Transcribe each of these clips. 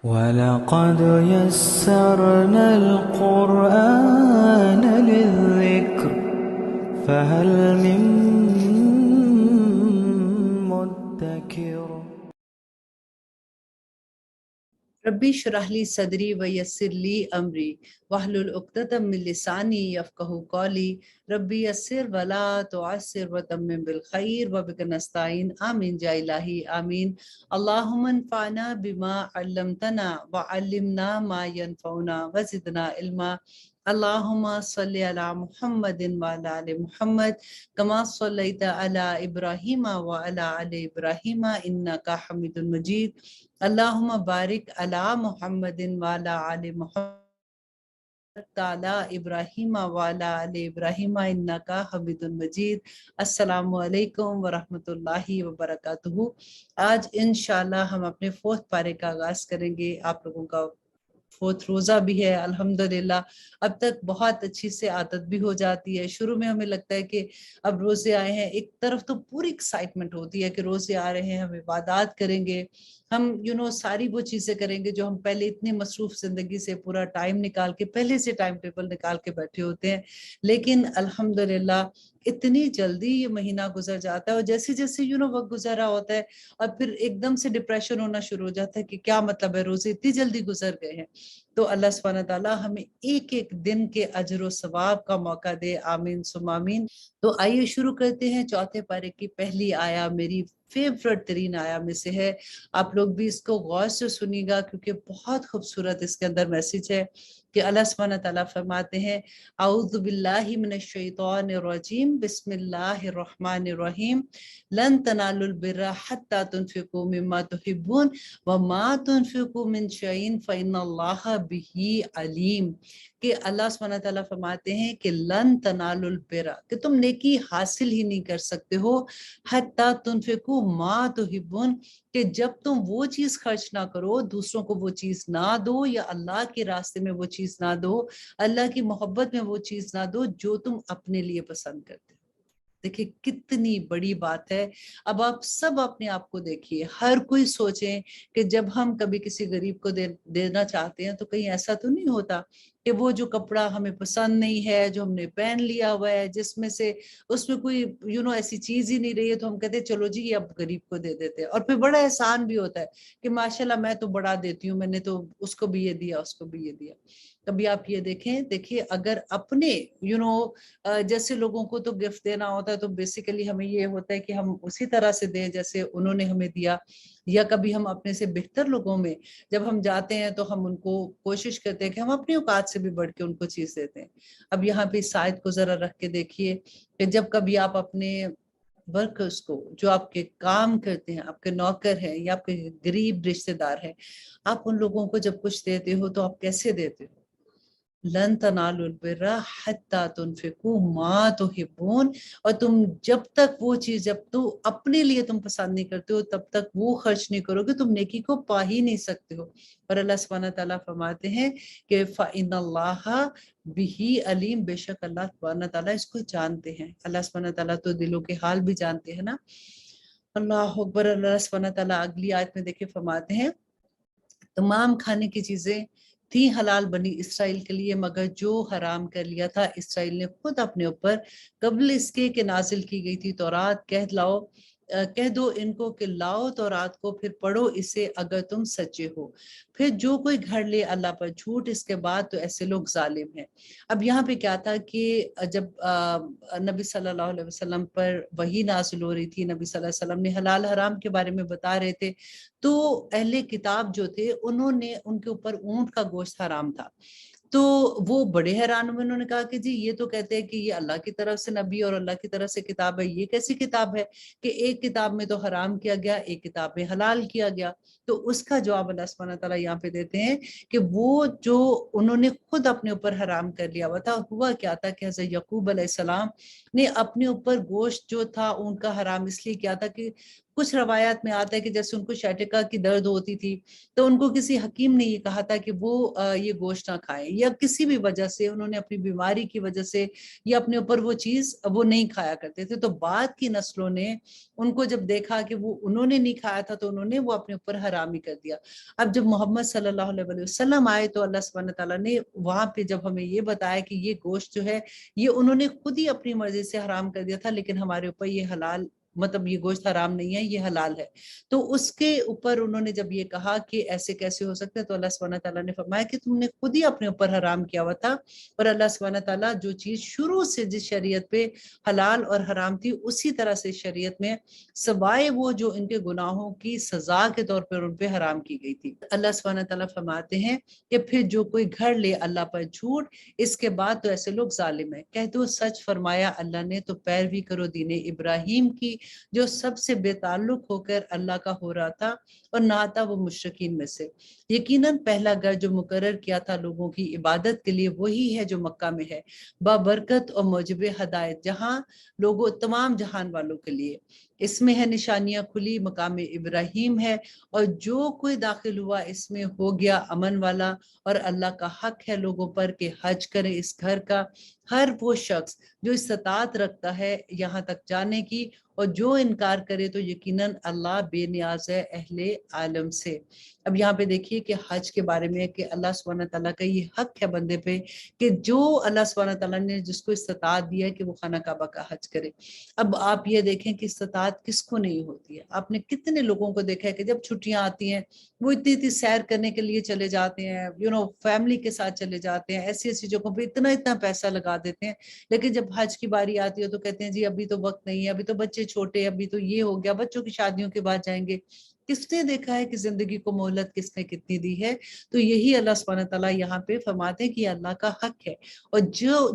وَلَقَدْ يَسَّرْنَا الْقُرْآنَ لِلذِّكْرِ فَهَلْ مِن مُّدَّكِرٍ۔ ربی اشرح لی صدری ویسر لی امری واحلل عقدۃ من لسانی یفقہوا قولی ربی یسر ولا تعسر وتمم بالخیر وبک نستعین آمین یا الہی آمین۔ اللہم انفعنا بما علمتنا وعلمنا ما ینفعنا وزدنا علما۔ اللہم صلی علی محمد وعلی آل محمد کما صلیت علی ابراہیم وعلی آل ابراہیم انکا حمید مجید۔ اللہم بارک علی محمد وعلی آل محمد علی ابراہیم وعلی آل ابراہیم انکا حمید مجید۔ السلام علیکم ورحمۃ اللہ وبرکاتہ۔ آج انشاءاللہ ہم اپنے فورتھ پارے کا آغاز کریں گے۔ آپ لوگوں کا فورتھ روزہ بھی ہے الحمدللہ۔ اب تک بہت اچھی سے عادت بھی ہو جاتی ہے۔ شروع میں ہمیں لگتا ہے کہ اب روزے آئے ہیں، ایک طرف تو پوری ایکسائٹمنٹ ہوتی ہے کہ روزے آ رہے ہیں، ہم عبادات کریں گے، ہم ساری وہ چیزیں کریں گے جو ہم پہلے اتنی مصروف زندگی سے پورا ٹائم نکال کے پہلے سے ٹائم ٹیبل نکال کے بیٹھے ہوتے ہیں۔ لیکن الحمدللہ اتنی جلدی یہ مہینہ گزر جاتا ہے، اور جیسے جیسے وقت گزر رہا ہوتا ہے اور پھر ایک دم سے ڈپریشن ہونا شروع ہو جاتا ہے کہ کیا مطلب ہے روزے اتنی جلدی گزر گئے ہیں۔ تو اللہ سبحانہ تعالیٰ ہمیں ایک ایک دن کے اجر و ثواب کا موقع دے، آمین ثم آمین۔ تو آئیے شروع کرتے ہیں۔ چوتھے پارے کی پہلی آیا میری فیورٹ ترین آیا میں سے ہے۔ آپ لوگ بھی اس کو غور سے سنیے گا کیونکہ بہت خوبصورت اس کے اندر میسج ہے کہ اللہ سبحانہ تعالیٰ فرماتے ہیں اعوذ باللہ من الشیطان الرجیم بسم اللہ الرحمن الرحیم لن تنالوا البر حتی تنفقوا مما تحبون وما تنفقوا من شیء فإن اللہ بہ علیم۔ کہ اللہ سبحانہ تعالیٰ فرماتے ہیں کہ لن تنالوا البر، کہ تم نیکی حاصل ہی نہیں کر سکتے ہو، حتی تنفقوا ما تحبون، کہ جب تم وہ چیز خرچ نہ کرو، دوسروں کو وہ چیز نہ دو، یا اللہ کے راستے میں وہ چیز نہ دو، اللہ کی محبت میں وہ چیز نہ دو جو تم اپنے لیے پسند کرتے ہو۔ دیکھیں کتنی بڑی بات ہے۔ اب آپ سب اپنے آپ کو دیکھیے، ہر کوئی سوچیں کہ جب ہم کبھی کسی غریب کو دینا چاہتے ہیں تو کہیں ایسا تو نہیں ہوتا کہ وہ جو کپڑا ہمیں پسند نہیں ہے، جو ہم نے پہن لیا ہوا ہے، جس میں سے اس میں کوئی ایسی چیز ہی نہیں رہی ہے، تو ہم کہتے ہیں چلو جی یہ اب غریب کو دے دیتے ہیں، اور پھر بڑا احسان بھی ہوتا ہے کہ ماشاءاللہ میں تو بڑا دیتی ہوں، میں نے تو اس کو بھی یہ دیا، اس کو بھی یہ دیا۔ کبھی آپ یہ دیکھیں اگر اپنے جیسے لوگوں کو تو گفٹ دینا ہوتا ہے تو بیسیکلی ہمیں یہ ہوتا ہے کہ ہم اسی طرح سے دیں جیسے انہوں نے ہمیں دیا، یا کبھی ہم اپنے سے بہتر لوگوں میں جب ہم جاتے ہیں تو ہم ان کو کوشش کرتے ہیں کہ ہم اپنی اوقات سے بھی بڑھ کے ان کو چیز دیتے ہیں۔ اب یہاں پہ اس آیت کو ذرا رکھ کے دیکھیے کہ جب کبھی آپ اپنے ورکرز کو، جو آپ کے کام کرتے ہیں، آپ کے نوکر ہیں یا آپ کے غریب رشتہ دار ہیں، آپ ان لوگوں کو جب کچھ دیتے ہو تو آپ کیسے دیتے ہو؟ لن تنالوا البر حتی تنفقوا ما تحبون، اور تم جب تک وہ چیز جب تو اپنے لیے تم پسند نہیں کرتے ہو تب تک وہ خرچ نہیں کرو گے، تم نیکی کو پا ہی نہیں سکتے ہو۔ اور اللہ سبحانہ تعالیٰ فرماتے ہیں کہ فإن اللہ بہ علیم، بے شک اللہ سبحانہ تعالیٰ اس کو جانتے ہیں۔ اللہ سبحانہ تعالیٰ تو دلوں کے حال بھی جانتے ہیں نا۔ اللہ اکبر۔ اللہ سبحانہ تعالیٰ اگلی آیت میں دیکھے فرماتے ہیں تمام کھانے کی چیزیں تھی حلال بنی اسرائیل کے لیے، مگر جو حرام کر لیا تھا اسرائیل نے خود اپنے اوپر قبل اس کے کہ نازل کی گئی تھی تورات، کہہ دو ان کو کہ لاؤ تورات کو، پھر پڑھو اسے اگر تم سچے ہو، پھر جو کوئی گھڑ لے اللہ پر جھوٹ اس کے بعد تو ایسے لوگ ظالم ہیں۔ اب یہاں پہ کیا تھا کہ جب نبی صلی اللہ علیہ وسلم پر وحی نازل ہو رہی تھی، نبی صلی اللہ علیہ وسلم نے حلال حرام کے بارے میں بتا رہے تھے، تو اہل کتاب جو تھے انہوں نے ان کے اوپر اونٹ کا گوشت حرام تھا، تو وہ بڑے حیران ہوئے۔ انہوں نے کہا کہ جی یہ تو کہتے ہیں کہ یہ اللہ کی طرف سے نبی اور اللہ کی طرف سے کتاب ہے، یہ کیسی کتاب ہے کہ ایک کتاب میں تو حرام کیا گیا، ایک کتاب میں حلال کیا گیا؟ تو اس کا جواب اللہ سبحانہ تعالیٰ یہاں پہ دیتے ہیں کہ وہ جو انہوں نے خود اپنے اوپر حرام کر لیا ہوا تھا، ہوا کیا تھا کہ حضرت یعقوب علیہ السلام نے اپنے اوپر گوشت جو تھا اونٹ کا حرام اس لیے کیا تھا کہ کچھ روایات میں آتا ہے کہ جیسے ان کو شیٹکا کی درد ہوتی تھی تو ان کو کسی حکیم نے یہ کہا تھا کہ وہ یہ گوشت نہ کھائیں، یا کسی بھی وجہ سے انہوں نے اپنی بیماری کی وجہ سے یا اپنے اوپر وہ چیز وہ نہیں کھایا کرتے تھے، تو بعد کی نسلوں نے ان کو جب دیکھا کہ وہ انہوں نے نہیں کھایا تھا تو انہوں نے وہ اپنے اوپر حرامی کر دیا۔ اب جب محمد صلی اللہ علیہ وسلم آئے تو اللہ سبحانہ تعالیٰ نے وہاں پہ جب ہمیں یہ بتایا کہ یہ گوشت جو ہے یہ انہوں نے خود ہی اپنی مرضی سے حرام کر دیا تھا، لیکن ہمارے اوپر یہ حلال، مطلب یہ گوشت حرام نہیں ہے، یہ حلال ہے۔ تو اس کے اوپر انہوں نے جب یہ کہا کہ ایسے کیسے ہو سکتا ہے، تو اللہ سبحانہ تعالیٰ نے فرمایا کہ تم نے خود ہی اپنے اوپر حرام کیا ہوا تھا، اور اللہ سبحانہ تعالیٰ جو چیز شروع سے جس شریعت پہ حلال اور حرام تھی اسی طرح سے شریعت میں، سوائے وہ جو ان کے گناہوں کی سزا کے طور پر ان پہ حرام کی گئی تھی۔ اللہ سبحانہ تعالیٰ فرماتے ہیں کہ پھر جو کوئی گھڑ لے اللہ پر جھوٹ، اس کے بعد تو ایسے لوگ ظالم ہیں۔ کہہ دو سچ فرمایا اللہ نے تو پیروی کرو دین ابراہیم کی، جو سب سے بے تعلق ہو کر اللہ کا ہو رہا تھا اور نہ تھا وہ مشرکین میں سے۔ یقیناً پہلا گھر جو مقرر کیا تھا لوگوں کی عبادت کے لیے وہی ہے جو مکہ میں ہے، بابرکت اور موجب ہدایت، جہاں لوگوں تمام جہان والوں کے لیے۔ اس میں ہے نشانیاں کھلی، مقام ابراہیم ہے، اور جو کوئی داخل ہوا اس میں ہو گیا امن والا، اور اللہ کا حق ہے لوگوں پر کہ حج کرے اس گھر کا ہر وہ شخص جو استطاعت رکھتا ہے یہاں تک جانے کی، اور جو انکار کرے تو یقیناً اللہ بے نیاز ہے اہل عالم سے۔ اب یہاں پہ دیکھیے کہ حج کے بارے میں کہ اللہ سبحانہ تعالیٰ کا یہ حق ہے بندے پہ کہ جو اللہ سبحانہ تعالیٰ نے جس کو استطاعت دیا ہے کہ وہ خانہ کعبہ کا حج کرے۔ اب آپ یہ دیکھیں کہ استطاعت کس کو نہیں ہوتی ہے۔ آپ نے کتنے لوگوں کو دیکھا ہے کہ جب چھٹیاں آتی ہیں وہ اتنی سیر کرنے کے لیے چلے جاتے ہیں، فیملی کے ساتھ چلے جاتے ہیں، ایسی ایسی جگہوں پہ اتنا پیسہ لگا دیتے ہیں، لیکن جب حج کی باری آتی ہے تو کہتے ہیں جی ابھی تو وقت نہیں ہے، ابھی تو بچے چھوٹے، ابھی تو یہ ہو گیا، بچوں کی شادیوں کے بعد جائیں گے۔ کس نے دیکھا ہے کہ زندگی کو مہلت کس نے کتنی دی ہے؟ تو یہی اللہ سبحانہ تعالیٰ یہاں پہ فرماتے ہیں کہ یہ اللہ کا حق ہے، اور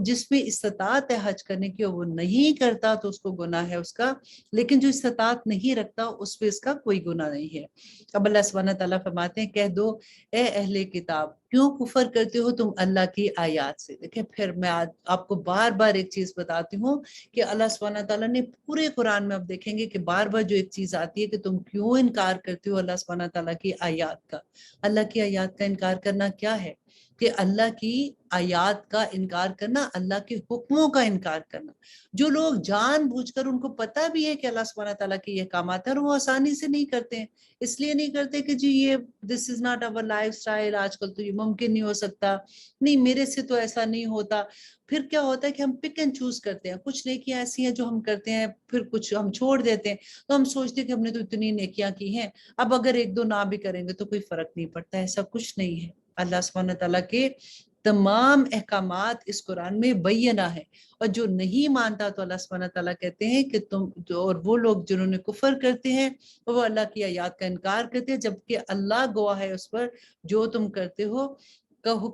جس میں استطاعت ہے حج کرنے کی اور وہ نہیں کرتا تو اس کو گناہ ہے اس کا، لیکن جو استطاعت نہیں رکھتا اس پہ اس کا کوئی گناہ نہیں ہے۔ اب اللہ سبحانہ تعالیٰ فرماتے ہیں کہہ دو اے اہل کتاب کیوں کفر کرتے ہو تم اللہ کی آیات سے۔ دیکھیں پھر میں آپ کو بار بار ایک چیز بتاتی ہوں کہ اللہ سبحانہ تعالیٰ نے پورے قرآن میں آپ دیکھیں گے کہ بار بار جو ایک چیز آتی ہے کہ تم کیوں انکار کرتے ہو اللہ سبحانہ تعالیٰ کی آیات کا۔ اللہ کی آیات کا انکار کرنا کیا ہے؟ کہ اللہ کی آیات کا انکار کرنا، اللہ کے حکموں کا انکار کرنا۔ جو لوگ جان بوجھ کر ان کو پتہ بھی ہے کہ اللہ سبحانہ تعالیٰ کے یہ احکامات ہیں اور وہ آسانی سے نہیں کرتے ہیں، اس لیے نہیں کرتے کہ جی یہ this is not our lifestyle, آج کل تو یہ ممکن نہیں ہو سکتا، نہیں میرے سے تو ایسا نہیں ہوتا۔ پھر کیا ہوتا ہے کہ ہم پک اینڈ چوز کرتے ہیں، کچھ نیکیاں ایسی ہیں جو ہم کرتے ہیں پھر کچھ ہم چھوڑ دیتے ہیں، تو ہم سوچتے ہیں کہ ہم نے تو اتنی نیکیاں کی ہیں اب اگر ایک دو نہ بھی کریں گے تو کوئی فرق نہیں پڑتا۔ ایسا کچھ نہیں ہے۔ اللہ سبحانہ تعالیٰ کے تمام احکامات اس قرآن میں بینہ ہے، اور جو نہیں مانتا تو اللہ سبحانہ تعالیٰ کہتے ہیں کہ تم اور وہ لوگ جنہوں نے کفر کرتے ہیں وہ اللہ کی آیات کا انکار کرتے ہیں، جبکہ اللہ گواہ ہے اس پر جو تم کرتے ہو۔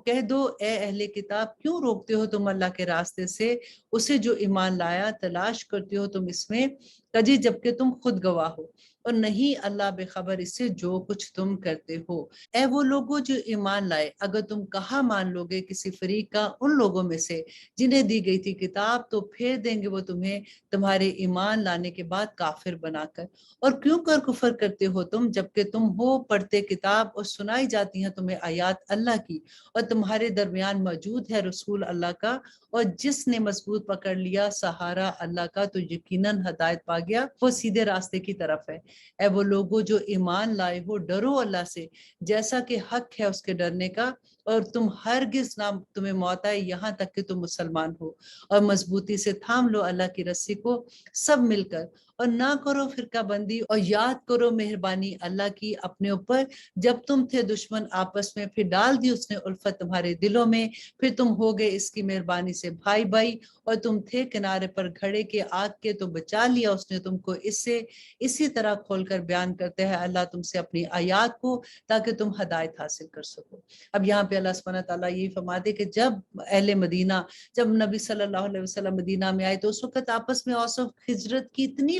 کہہ دو اے اہل کتاب کیوں روکتے ہو تم اللہ کے راستے سے اسے جو ایمان لایا، تلاش کرتے ہو تم اس میں کجی جبکہ تم خود گواہ ہو، اور نہیں اللہ بے خبر اس سے جو کچھ تم کرتے ہو۔ اے وہ لوگوں جو ایمان لائے، اگر تم کہا مان لوگے کسی فریق کا ان لوگوں میں سے جنہیں دی گئی تھی کتاب، تو پھیر دیں گے وہ تمہیں تمہارے ایمان لانے کے بعد کافر بنا کر۔ اور کیوں کر کفر کرتے ہو تم جبکہ تم ہو پڑھتے کتاب اور سنائی جاتی ہیں تمہیں آیات اللہ کی، اور تمہارے درمیان موجود ہے رسول اللہ کا، اور جس نے مضبوط پکڑ لیا سہارا اللہ کا تو یقیناً ہدایت پا گیا، وہ سیدھے راستے کی طرف ہے۔ اے وہ لوگوں جو ایمان لائے ہو، ڈرو اللہ سے جیسا کہ حق ہے اس کے ڈرنے کا، اور تم ہرگز نہ تمہیں موت آئے یہاں تک کہ تم مسلمان ہو، اور مضبوطی سے تھام لو اللہ کی رسی کو سب مل کر، اور نہ کرو فرقہ بندی، اور یاد کرو مہربانی اللہ کی اپنے اوپر جب تم تھے دشمن آپس میں، پھر ڈال دی اس نے الفت تمہارے دلوں میں، پھر تم ہو گئے اس کی مہربانی سے بھائی بھائی، اور تم تھے کنارے پر گھڑے کے آگ کے تو بچا لیا اس نے تم کو اس سے۔ اسی طرح کھول کر بیان کرتے ہیں اللہ تم سے اپنی آیات کو تاکہ تم ہدایت حاصل کر سکو۔ اب یہاں پہ اللہ سبحانہ تعالیٰ یہی فرماتے کہ جب اہل مدینہ، جب نبی صلی اللہ علیہ وسلم مدینہ میں آئے تو اس وقت آپس میں اوس و خجرت کی اتنی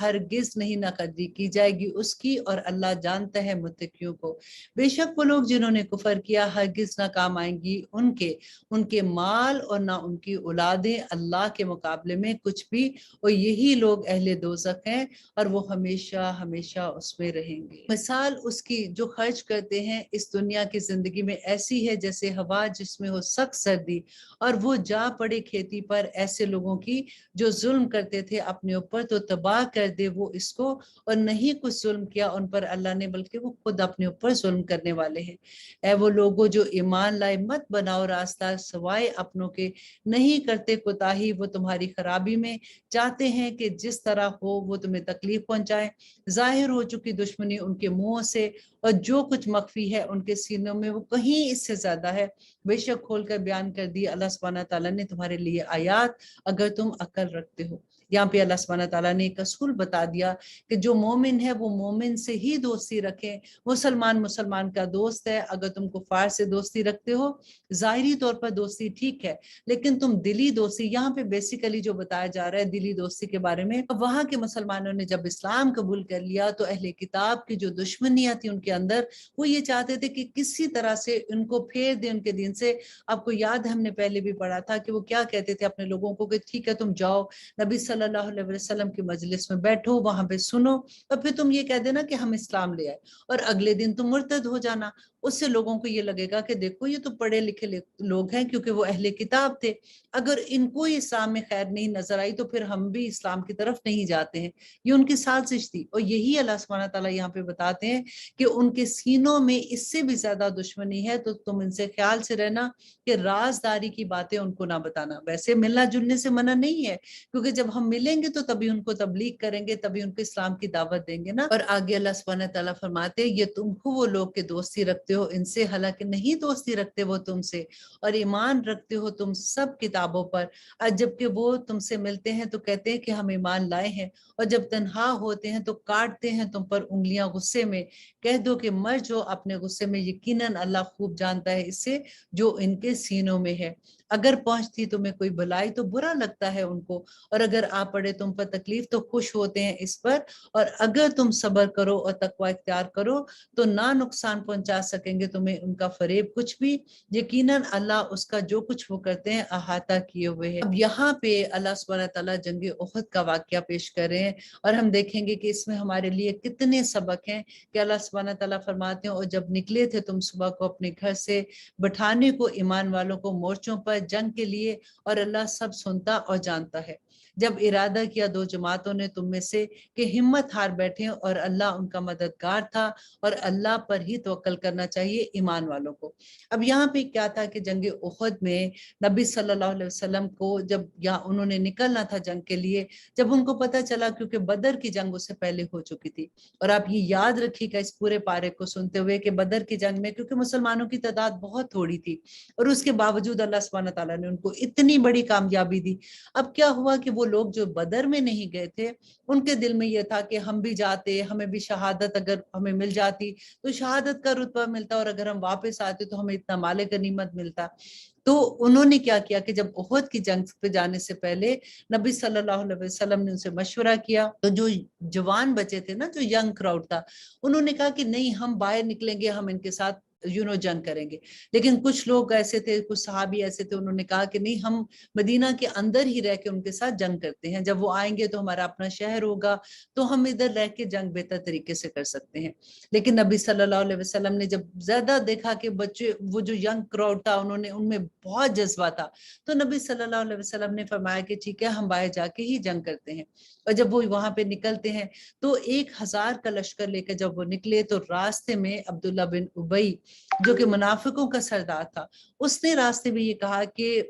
ہرگز نہیں ناقدری کی جائے گی اس کی، اور اللہ جانتا ہے متقیوں کو۔ بے شک وہ لوگ جنہوں نے کفر کیا ہرگز نہ کام آئیں گی ان کے مال اور نہ ان کی اولادیں اللہ کے مقابلے میں کچھ بھی، اور یہی لوگ اہل دوزخ ہیں اور وہ ہمیشہ ہمیشہ اس میں رہیں گے۔ مثال اس کی جو خرچ کرتے ہیں اس دنیا کی زندگی میں ایسی ہے جیسے ہوا جس میں ہو سخت سردی، اور وہ جا پڑے کھیتی پر ایسے لوگوں کی جو ظلم کرتے تھے اپنے اوپر، تو تباہ کر دے وہ اس کو، اور نہیں کچھ ظلم کیا ان پر اللہ نے بلکہ وہ خود اپنے اوپر ظلم کرنے والے ہیں۔ اے وہ لوگوں جو ایمان لائے، مت بناؤ راستہ سوائے اپنوں کے، نہیں کرتے کوتاہی وہ تمہاری خرابی میں، چاہتے ہیں کہ جس طرح ہو وہ تمہیں تکلیف پہنچائیں۔ ظاہر ہو چکی دشمنی ان کے منہوں سے، اور جو کچھ مخفی ہے ان کے سینوں میں وہ کہیں اس سے زیادہ ہے۔ بے شک کھول کر بیان کر دی اللہ سبحانہ تعالیٰ نے تمہارے لیے آیات اگر تم عقل رکھتے ہو۔ یہاں پہ اللہ سبحانہ تعالیٰ نے ایک اصول بتا دیا کہ جو مومن ہے وہ مومن سے ہی دوستی رکھیں، مسلمان کا دوست ہے۔ اگر تم کفار سے دوستی رکھتے ہو، ظاہری طور پر دوستی ٹھیک ہے، لیکن تم دلی دوستی، یہاں پہ بیسیکلی جو بتایا جا رہا ہے دلی دوستی کے بارے میں، وہاں کے مسلمانوں نے جب اسلام قبول کر لیا تو اہل کتاب کی جو دشمنیاں تھی ان کے اندر، وہ یہ چاہتے تھے کہ کسی طرح سے ان کو پھیر دیں ان کے دین سے۔ آپ کو یاد ہے ہم نے پہلے بھی پڑھا تھا کہ وہ کیا کہتے تھے اپنے لوگوں کو کہ ٹھیک ہے تم جاؤ نبی صلی اللہ علیہ وسلم کی مجلس میں بیٹھو، وہاں پہ سنو، اور پھر تم یہ کہہ دینا کہ ہم اسلام لے آئے، اور اگلے دن تم مرتد ہو جانا۔ اس سے لوگوں کو یہ لگے گا کہ دیکھو یہ تو پڑھے لکھے لوگ ہیں، کیونکہ وہ اہل کتاب تھے، اگر ان کو اسلام میں خیر نہیں نظر آئی تو پھر ہم بھی اسلام کی طرف نہیں جاتے ہیں۔ یہ ان کی سازش تھی، اور یہی اللہ سبحانہ تعالیٰ یہاں پہ بتاتے ہیں کہ ان کے سینوں میں اس سے بھی زیادہ دشمنی ہے، تو تم ان سے خیال سے رہنا کہ رازداری کی باتیں ان کو نہ بتانا۔ ویسے ملنا جلنے سے منع نہیں ہے، کیونکہ جب ہم ملیں گے تو تبھی ان کو تبلیغ کریں گے، تبھی ان کو اسلام کی دعوت دیں گے نا۔ اور آگے اللہ سبحانہ تعالیٰ فرماتے ہیں یہ تم کو وہ لوگ کے دوستی رکھتے ہو ان سے، حالانکہ نہیں دوستی رکھتے وہ تم سے، اور ایمان رکھتے ہو تم سب کتابوں پر، اور جبکہ وہ تم سے ملتے ہیں تو کہتے ہیں کہ ہم ایمان لائے ہیں، اور جب تنہا ہوتے ہیں تو کاٹتے ہیں تم پر انگلیاں غصے میں۔ کہہ دو کہ مر جو اپنے غصے میں، یقیناً اللہ خوب جانتا ہے اس سے جو ان کے سینوں میں ہے۔ اگر پہنچتی تمہیں کوئی بھلائی تو برا لگتا ہے ان کو، اور اگر آ پڑے تم پر تکلیف تو خوش ہوتے ہیں اس پر، اور اگر تم صبر کرو اور تقوی اختیار کرو تو نہ نقصان پہنچا سکیں گے تمہیں ان کا فریب کچھ بھی، یقیناً اللہ اس کا جو کچھ وہ کرتے ہیں احاطہ کیے ہوئے ہے۔ اب یہاں پہ اللہ سبحانہ تعالیٰ جنگ احد کا واقعہ پیش کر رہے ہیں، اور ہم دیکھیں گے کہ اس میں ہمارے لیے کتنے سبق ہیں کہ اللہ سبحانہ تعالیٰ فرماتے ہیں اور جب نکلے تھے تم صبح کو اپنے گھر سے بٹھانے کو ایمان والوں کو مورچوں پر جنگ کے لیے، اور اللہ سب سنتا اور جانتا ہے۔ جب ارادہ کیا دو جماعتوں نے تم میں سے کہ ہمت ہار بیٹھے، اور اللہ ان کا مددگار تھا، اور اللہ پر ہی توکل کرنا چاہیے ایمان والوں کو۔ اب یہاں پہ کیا تھا کہ جنگ احد میں نبی صلی اللہ علیہ وسلم کو جب انہوں نے نکلنا تھا جنگ کے لیے، جب ان کو پتہ چلا، کیونکہ بدر کی جنگ اس سے پہلے ہو چکی تھی، اور آپ یہ یاد رکھیے گا اس پورے پارے کو سنتے ہوئے کہ بدر کی جنگ میں کیونکہ مسلمانوں کی تعداد بہت تھوڑی تھی، اور اس کے باوجود اللہ سبحانہ تعالیٰ نے ان کو اتنی بڑی کامیابی دی۔ اب کیا ہوا کہ وہ لوگ جو بدر میں نہیں گئے تھے ان کے دل میں یہ تھا کہ ہم بھی جاتے، ہمیں بھی شہادت اگر ہمیں مل جاتی تو شہادت کا رتبہ ملتا، اور اگر ہم واپس آتے تو ہمیں اتنا مال غنیمت ملتا۔ تو انہوں نے کیا کیا کہ جب احد کی جنگ پہ جانے سے پہلے نبی صلی اللہ علیہ وسلم نے ان سے مشورہ کیا، تو جو جوان بچے تھے نا، جو ینگ کراؤڈ تھا، انہوں نے کہا کہ نہیں ہم باہر نکلیں گے، ہم ان کے ساتھ جنگ کریں گے۔ لیکن کچھ لوگ ایسے تھے، کچھ صحابی ایسے تھے، انہوں نے کہا کہ نہیں ہم مدینہ کے اندر ہی رہ کے ان کے ساتھ جنگ کرتے ہیں، جب وہ آئیں گے تو ہمارا اپنا شہر ہوگا تو ہم ادھر رہ کے جنگ بہتر طریقے سے کر سکتے ہیں۔ لیکن نبی صلی اللہ علیہ وسلم نے جب زیادہ دیکھا کہ بچے وہ جو ینگ کراؤڈ تھا ان میں بہت جذبہ تھا، تو نبی صلی اللہ علیہ وسلم نے فرمایا کہ ٹھیک ہے ہم باہر جا کے ہی جنگ کرتے ہیں۔ اور جب وہ وہاں پہ نکلتے ہیں تو 1000 کا لشکر لے کے جب وہ نکلے تو راستے میں عبداللہ بن ابی جو کہ منافقوں کا سردار تھا، اس نے راستے میں یہ کہا کہ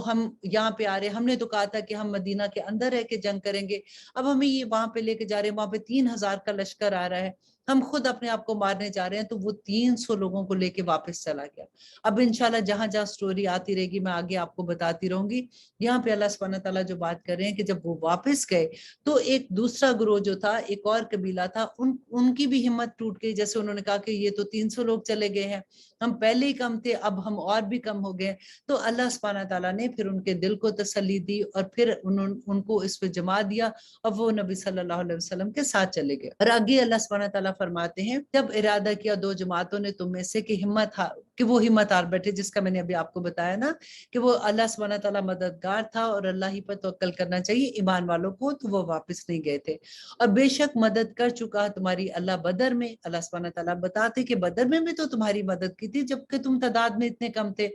ہم یہاں پہ آ رہے، ہم نے تو کہا تھا کہ ہم مدینہ کے اندر رہ کے جنگ کریں گے، اب ہمیں یہ وہاں پہ لے کے جا رہے ہیں، وہاں پہ 3000 کا لشکر آ رہا ہے۔ ہم خود اپنے آپ کو مارنے جا رہے ہیں، تو وہ 300 لوگوں کو لے کے واپس چلا گیا۔ اب انشاءاللہ جہاں جہاں سٹوری آتی رہے گی میں آگے آپ کو بتاتی رہوں گی۔ یہاں پہ اللہ سبحانہ تعالیٰ جو بات کر رہے ہیں کہ جب وہ واپس گئے تو ایک دوسرا گروہ جو تھا، ایک اور قبیلہ تھا، ان کی بھی ہمت ٹوٹ گئی۔ جیسے انہوں نے کہا کہ یہ تو 300 لوگ چلے گئے ہیں، ہم پہلے ہی کم تھے، اب ہم اور بھی کم ہو گئے۔ تو اللہ سبحانہ تعالیٰ نے پھر ان کے دل کو تسلی دی اور پھر ان کو اس پہ جما دیا اور وہ نبی صلی اللہ علیہ وسلم کے ساتھ چلے گئے۔ اور آگے اللہ سبحانہ تعالیٰ فرماتے ہیں جب ارادہ کیا دو جماعتوں نے تم میں سے کہ وہ ہمت ہار بیٹھے، جس کا میں نے ابھی آپ کو بتایا نا کہ وہ اللہ سبحانہ تعالیٰ مددگار تھا اور اللہ ہی پر توکل کرنا چاہیے ایمان والوں کو، تو وہ واپس نہیں گئے تھے۔ اور بے شک مدد کر چکا تمہاری اللہ بدر میں۔ اللہ سبحانہ تعالیٰ بتاتے کہ بدر میں بھی تو تمہاری مدد کی تھی جبکہ تم تعداد میں اتنے کم تھے۔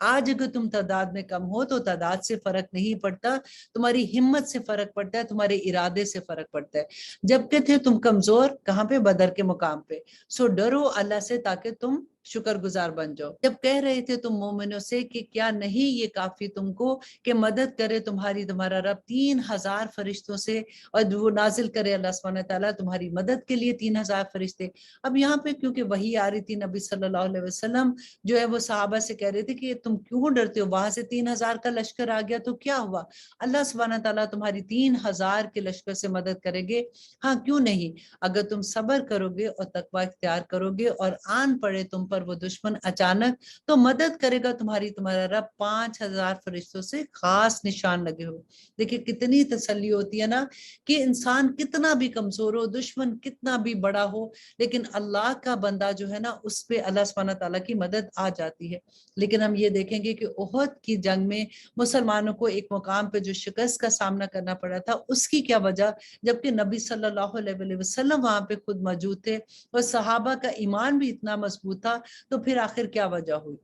آج اگر تم تعداد میں کم ہو تو تعداد سے فرق نہیں پڑتا، تمہاری ہمت سے فرق پڑتا ہے، تمہارے ارادے سے فرق پڑتا ہے۔ جبکہ تھے تم کمزور، کہاں پہ؟ بدر کے مقام پہ۔ سو ڈرو اللہ سے تاکہ تم شکر گزار بن جاؤ۔ جب کہہ رہے تھے تم مومنوں سے کہ کیا نہیں یہ کافی تم کو کہ مدد کرے تمہارا رب 3000 فرشتوں سے، اور وہ نازل کرے اللہ سبحانہ تعالیٰ تمہاری مدد کے لیے 3000 فرشتے۔ اب یہاں پہ کیونکہ وحی آ رہی تھی، نبی صلی اللہ علیہ وسلم جو ہے وہ صحابہ سے کہہ رہے تھے کہ تم کیوں ڈرتے ہو، وہاں سے 3000 کا لشکر آ گیا تو کیا ہوا، اللہ سبحانہ تعالیٰ تمہاری 3000 کے لشکر سے مدد کرے گے۔ ہاں کیوں نہیں، اگر تم صبر کرو گے اور تقوی اختیار کرو گے اور آن پڑے تم پر وہ دشمن اچانک، تو مدد کرے گا تمہارا رب 5000 فرشتوں سے خاص نشان لگے ہو۔ دیکھیں کتنی تسلی ہوتی ہے نا کہ انسان کتنا بھی کمزور ہو، دشمن کتنا بھی بڑا ہو، لیکن اللہ کا بندہ جو ہے نا اس پہ اللہ سبحانہ تعالیٰ کی مدد آ جاتی ہے۔ لیکن ہم یہ دیکھیں گے کہ احد کی جنگ میں مسلمانوں کو ایک مقام پہ جو شکست کا سامنا کرنا پڑا تھا، اس کی کیا وجہ، جبکہ نبی صلی اللہ علیہ وسلم وہاں پہ خود موجود تھے اور صحابہ کا ایمان بھی اتنا مضبوط تھا، تو پھر آخر کیا وجہ ہوئی؟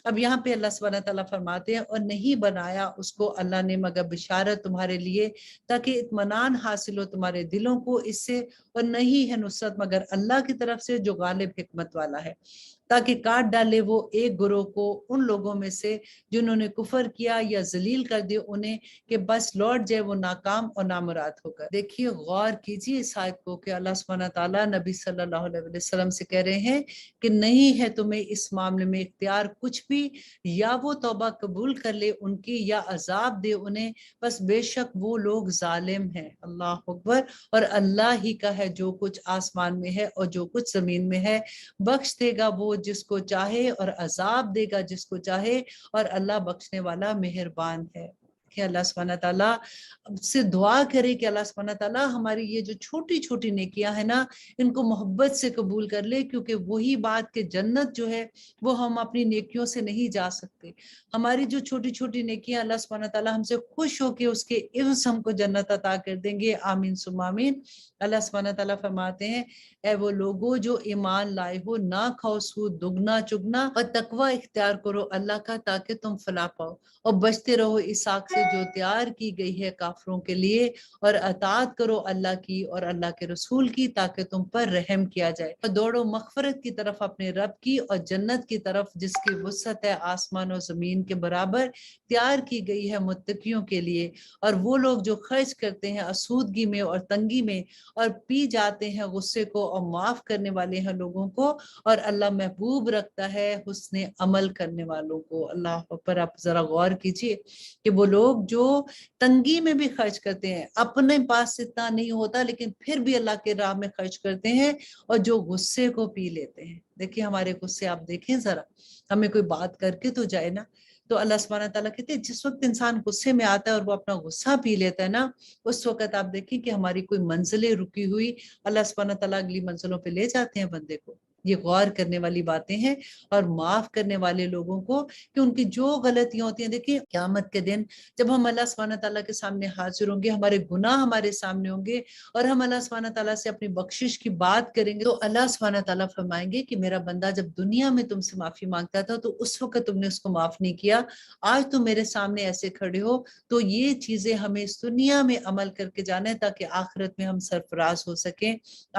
اب یہاں پہ اللہ سبحانہ تعالیٰ فرماتے ہیں اور نہیں بنایا اس کو اللہ نے مگر بشارت تمہارے لیے تاکہ اطمینان حاصل ہو تمہارے دلوں کو اس سے، اور نہیں ہے نصرت مگر اللہ کی طرف سے جو غالب حکمت والا ہے، تاکہ کاٹ ڈالے وہ ایک گروہ کو ان لوگوں میں سے جنہوں نے کفر کیا یا ذلیل کر دے انہیں، کہ بس لوٹ جائے وہ ناکام اور نامراد ہو کر۔ دیکھیے غور کیجیے اس آیت کو کہ اللہ سبحانہ تعالیٰ نبی صلی اللہ علیہ وسلم سے کہہ رہے ہیں کہ نہیں ہے تمہیں اس معاملے میں اختیار کچھ بھی، یا وہ توبہ قبول کر لے ان کی یا عذاب دے انہیں، بس بے شک وہ لوگ ظالم ہیں۔ اللہ اکبر۔ اور اللہ ہی کا ہے جو کچھ آسمان میں ہے اور جو کچھ زمین میں ہے، بخش دے گا وہ جس کو چاہے اور عذاب دے گا جس کو چاہے، اور اللہ بخشنے والا مہربان ہے۔ کہ اللہ سبحانہ تعالیٰ سے دعا کرے کہ اللہ سبحانہ تعالیٰ ہماری یہ جو چھوٹی چھوٹی نیکیاں ہیں نا ان کو محبت سے قبول کر لے، کیونکہ وہی بات کہ جنت جو ہے وہ ہم اپنی نیکیوں سے نہیں جا سکتے۔ ہماری جو چھوٹی چھوٹی نیکیاں اللہ سبحانہ تعالیٰ ہم سے خوش ہو کے اس کے عوض ہم کو جنت عطا کر دیں گے، آمین ثم آمین۔ اللہ سبحانہ تعالیٰ فرماتے ہیں اے وہ لوگوں جو ایمان لائے ہو، نہ کھاؤ سود دگنا چگنا اور تقوی اختیار کرو اللہ کا تاکہ تم فلاح پاؤ، اور بچتے رہو اس آگ سے جو تیار کی گئی ہے کافروں کے لیے، اور اطاعت کرو اللہ کی اور اللہ کے رسول کی تاکہ تم پر رحم کیا جائے، اور دوڑو مغفرت کی طرف اپنے رب کی اور جنت کی طرف جس کی وسعت ہے آسمان و زمین کے برابر، تیار کی گئی ہے متقیوں کے لیے۔ اور وہ لوگ جو خرچ کرتے ہیں آسودگی میں اور تنگی میں اور پی جاتے ہیں غصے کو اور معاف کرنے والے ہیں لوگوں کو، اور اللہ محبوب رکھتا ہے حسن عمل کرنے والوں کو۔ اللہ پر آپ ذرا غور کیجئے کہ وہ لوگ جو تنگی میں بھی خرچ کرتے ہیں، اپنے پاس اتنا نہیں ہوتا لیکن پھر بھی اللہ کے راہ میں خرچ کرتے ہیں، اور جو غصے کو پی لیتے ہیں۔ دیکھیں ہمارے غصے آپ دیکھیں ذرا، ہمیں کوئی بات کر کے تو جائے نا، تو اللہ سبحانہ تعالیٰ کہتے ہیں جس وقت انسان غصے میں آتا ہے اور وہ اپنا غصہ پی لیتا ہے نا، اس وقت آپ دیکھیں کہ ہماری کوئی منزلیں رکی ہوئی اللہ سبحانہ تعالیٰ اگلی منزلوں پہ لے جاتے ہیں بندے کو۔ یہ غور کرنے والی باتیں ہیں، اور معاف کرنے والے لوگوں کو کہ ان کی جو غلطیاں ہوتی ہیں، دیکھیں قیامت کے دن جب ہم اللہ سبحانہ تعالیٰ کے سامنے حاضر ہوں گے، ہمارے گناہ ہمارے سامنے ہوں گے اور ہم اللہ سبحانہ تعالیٰ سے اپنی بخشش کی بات کریں گے، تو اللہ سبحانہ تعالیٰ فرمائیں گے کہ میرا بندہ جب دنیا میں تم سے معافی مانگتا تھا تو اس وقت تم نے اس کو معاف نہیں کیا، آج تم میرے سامنے ایسے کھڑے ہو، تو یہ چیزیں ہمیں اس دنیا میں عمل کر کے جانا ہے تاکہ آخرت میں ہم سرفراز ہو سکیں،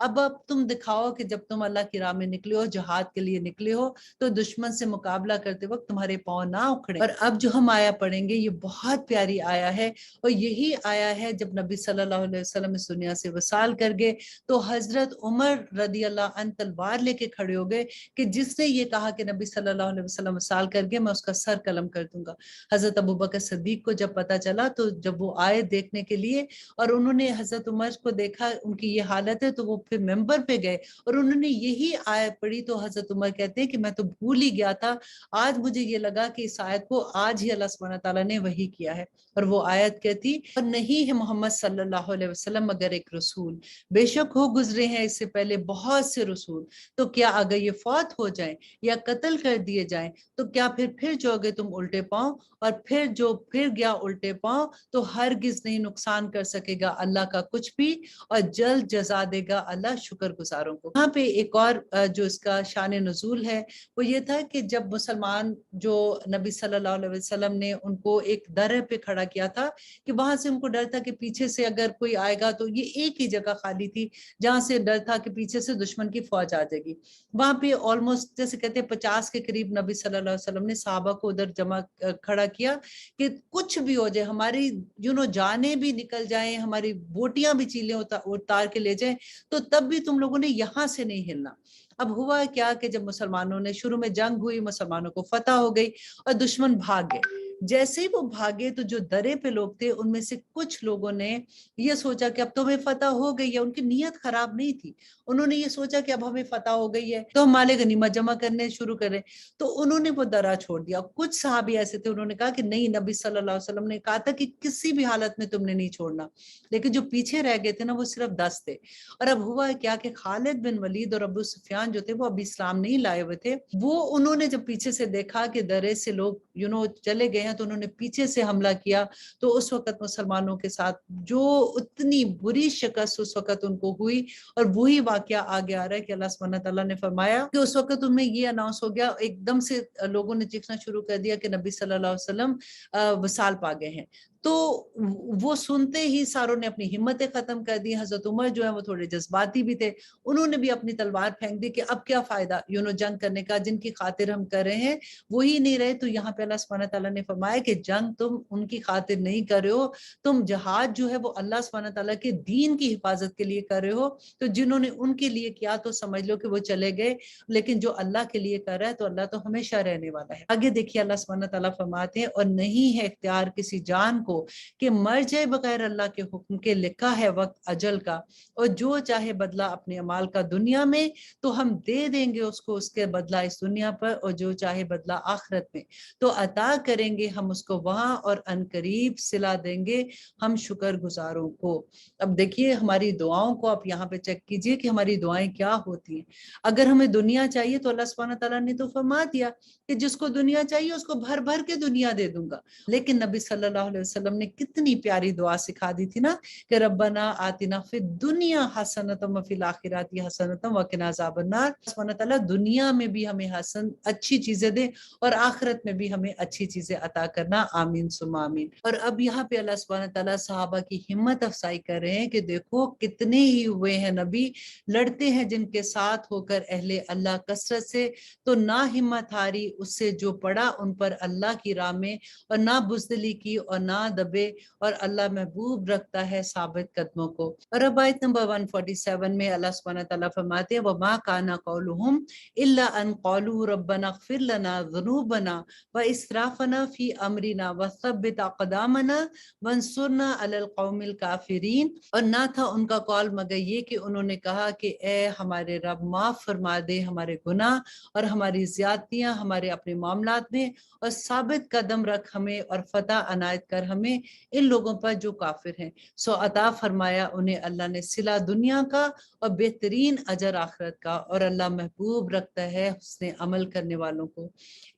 اب تم دکھاؤ کہ جب تم اللہ کی راہ میں نکلے ہو، جہاد کے لیے نکلے ہو، تو دشمن سے مقابلہ کرتے وقت تمہارے پاؤں نہ اکھڑے۔ اور اب جو ہم آیا پڑھیں گے یہ بہت پیاری آیا ہے، اور یہی آیا ہے جب نبی صلی اللہ علیہ وسلم اس دنیا سے وصال کر گئے تو حضرت عمر رضی اللہ عنہ تلوار لے کے کھڑے ہو گئے کہ جس نے یہ کہا کہ نبی صلی اللہ علیہ وسلم وصال کر گئے میں اس کا سر قلم کر دوں گا۔ حضرت ابوبکر صدیق کو جب پتا چلا تو جب وہ آئے دیکھنے کے لیے اور انہوں نے حضرت عمر کو دیکھا ان کی یہ حالت ہے، تو وہ پھر ممبر پہ گئے اور انہوں نے یہی آیت پڑھی، تو حضرت عمر کہتے ہیں کہ میں تو بھول ہی گیا تھا، آج مجھے یہ لگا کہ اس آیت کو آج ہی اللہ سبحانہ تعالیٰ نے وحی کیا ہے۔ اور وہ آیت کہتی اور نہیں ہے محمد صلی اللہ علیہ وسلم مگر ایک رسول، بے شک ہو گزرے ہیں اس سے پہلے بہت سے رسول، تو کیا اگر یہ فوت ہو جائیں یا قتل کر دیے جائیں تو کیا پھر جو گے تم الٹے پاؤں، اور پھر جو پھر گیا الٹے پاؤں تو ہرگز نہیں نقصان کر سکے گا اللہ کا کچھ بھی، اور جلد جزا دے گا اللہ شکر گزاروں کو۔ یہاں پہ ایک اور جو اس کا شان نزول ہے وہ یہ تھا کہ جب مسلمان جو نبی صلی اللہ علیہ وسلم نے ان کو ایک درہ پہ کھڑا کیا تھا کہ وہاں سے ان کو ڈر تھا کہ پیچھے سے اگر کوئی آئے گا، تو یہ ایک ہی جگہ خالی تھی جہاں سے ڈر تھا کہ پیچھے سے دشمن کی فوج آ جائے گی، وہاں پہ آلموسٹ جیسے کہتے ہیں 50 کے قریب نبی صلی اللہ علیہ وسلم نے صحابہ کو ادھر جمع کھڑا کیا کہ کچھ بھی ہو جائے، ہماری جانیں بھی نکل جائیں، ہماری بوٹیاں بھی چیلیں اتار کے لے جائیں، تو تب بھی تم لوگوں نے یہاں سے نہیں ہلنا۔ اب ہوا کیا کہ جب مسلمانوں نے شروع میں جنگ ہوئی، مسلمانوں کو فتح ہو گئی اور دشمن بھاگ گئے، جیسے ہی وہ بھاگے تو جو درے پہ لوگ تھے ان میں سے کچھ لوگوں نے یہ سوچا کہ اب تو ہمیں فتح ہو گئی ہے، ان کی نیت خراب نہیں تھی، انہوں نے یہ سوچا کہ اب ہمیں فتح ہو گئی ہے تو ہم مال غنیمت جمع کرنے شروع کریں، تو انہوں نے وہ درہ چھوڑ دیا۔ کچھ صحابی ایسے تھے انہوں نے کہا کہ نہیں، نبی صلی اللہ علیہ وسلم نے کہا تھا کہ کسی بھی حالت میں تم نے نہیں چھوڑنا، لیکن جو پیچھے رہ گئے تھے نا وہ صرف 10 تھے۔ اور اب ہوا کیا کہ خالد بن ولید اور ابو سفیان جو تھے وہ ابھی اسلام نہیں لائے ہوئے تھے، وہ انہوں نے جب پیچھے سے دیکھا کہ درے سے لوگ چلے گئے ہیں تو انہوں نے پیچھے سے حملہ کیا، تو اس وقت مسلمانوں کے ساتھ جو اتنی بری شکست اس وقت ان کو ہوئی، اور وہی واقعہ آگے آ رہا ہے کہ اللہ سبحانہ تعالیٰ نے فرمایا کہ اس وقت ان میں یہ اناؤنس ہو گیا، ایک دم سے لوگوں نے چیخنا شروع کر دیا کہ نبی صلی اللہ علیہ وسلم وصال پا گئے ہیں۔ تو وہ سنتے ہی ساروں نے اپنی ہمتیں ختم کر دی۔ حضرت عمر جو ہے وہ تھوڑے جذباتی بھی تھے، انہوں نے بھی اپنی تلوار پھینک دی کہ اب کیا فائدہ جنگ کرنے کا، جن کی خاطر ہم کر رہے ہیں وہی نہیں رہے۔ تو یہاں پہ اللہ سبحانہ تعالیٰ نے فرمایا کہ جنگ تم ان کی خاطر نہیں کر رہے ہو، تم جہاد جو ہے وہ اللہ سبحانہ تعالیٰ کے دین کی حفاظت کے لیے کر رہے ہو، تو جنہوں نے ان کے لیے کیا تو سمجھ لو کہ وہ چلے گئے، لیکن جو اللہ کے لیے کر رہا ہے تو اللہ تو ہمیشہ رہنے والا ہے۔ آگے دیکھیے اللہ سبحانہ تعالیٰ فرماتے ہیں اور نہیں ہے اختیار کسی جان کو کہ مر جائے بغیر اللہ کے حکم کے، لکھا ہے وقت اجل کا، اور جو چاہے بدلہ اپنے اعمال کا دنیا میں تو ہم دے دیں گے اس کو اس کے بدلہ اس دنیا پر، اور جو چاہے بدلہ آخرت میں تو عطا کریں گے ہم اس کو وہاں، اور ان قریب صلا دیں گے ہم شکر گزاروں کو۔ اب دیکھیے ہماری دعاؤں کو آپ یہاں پہ چیک کیجئے کہ ہماری دعائیں کیا ہوتی ہیں۔ اگر ہمیں دنیا چاہیے تو اللہ سبحانہ تعالیٰ نے تو فرما دیا کہ جس کو دنیا چاہیے اس کو بھر بھر کے دنیا دے دوں گا، لیکن نبی صلی اللہ علیہ وسلم نے کتنی پیاری دعا سکھا دی تھی نا کہ ربنا آتنا فی الدنیا حسنۃ وفی الآخرۃ حسنۃ وقنا عذاب النار۔ سبحانہ تعالیٰ دنیا میں بھی ہمیں اچھی چیزیں دے اور آخرت میں بھی ہمیں اچھی چیزیں عطا کرنا، آمین ثم آمین۔ اور اب یہاں پہ اللہ سبحانہ تعالیٰ صحابہ کی ہمت افزائی کر رہے ہیں کہ دیکھو کتنے ہی ہوئے ہیں نبی لڑتے ہیں جن کے ساتھ ہو کر اہل اللہ کثرت سے، تو نہ ہمت ہاری اس سے جو پڑا ان پر اللہ کی راہ میں، اور نہ بزدلی کی اور نہ دبے، اور اللہ محبوب رکھتا ہے ثابت قدموں کو۔ اور اب آیت نمبر 147 میں اللہ سبحانہ تعالیٰ فرماتے ہیں وَمَا كَانَ قَوْلُهُمْ إِلَّا أَن قَالُوا رَبَّنَا اغْفِرْ لَنَا ذُنُوبَنَا وَإِسْرَافَنَا فِي أَمْرِنَا وَثَبِّتْ أَقْدَامَنَا وَانصُرْنَا عَلَى الْقَوْمِ الْكَافِرِينَ۔ اور نہ تھا ان کا قول مگر یہ کہ انہوں نے کہا کہ اے ہمارے رب معاف فرما دے ہمارے گناہ اور ہماری زیادتیاں ہمارے اپنے معاملات میں، اور ثابت قدم رکھ ہمیں اور فتح عنایت کر ہمیں ان لوگوں پر جو کافر ہیں۔ سو عطا فرمایا انہیں اللہ نے صلہ دنیا کا اور بہترین اجر آخرت کا، اور اللہ محبوب رکھتا ہے حسن عمل کرنے والوں کو۔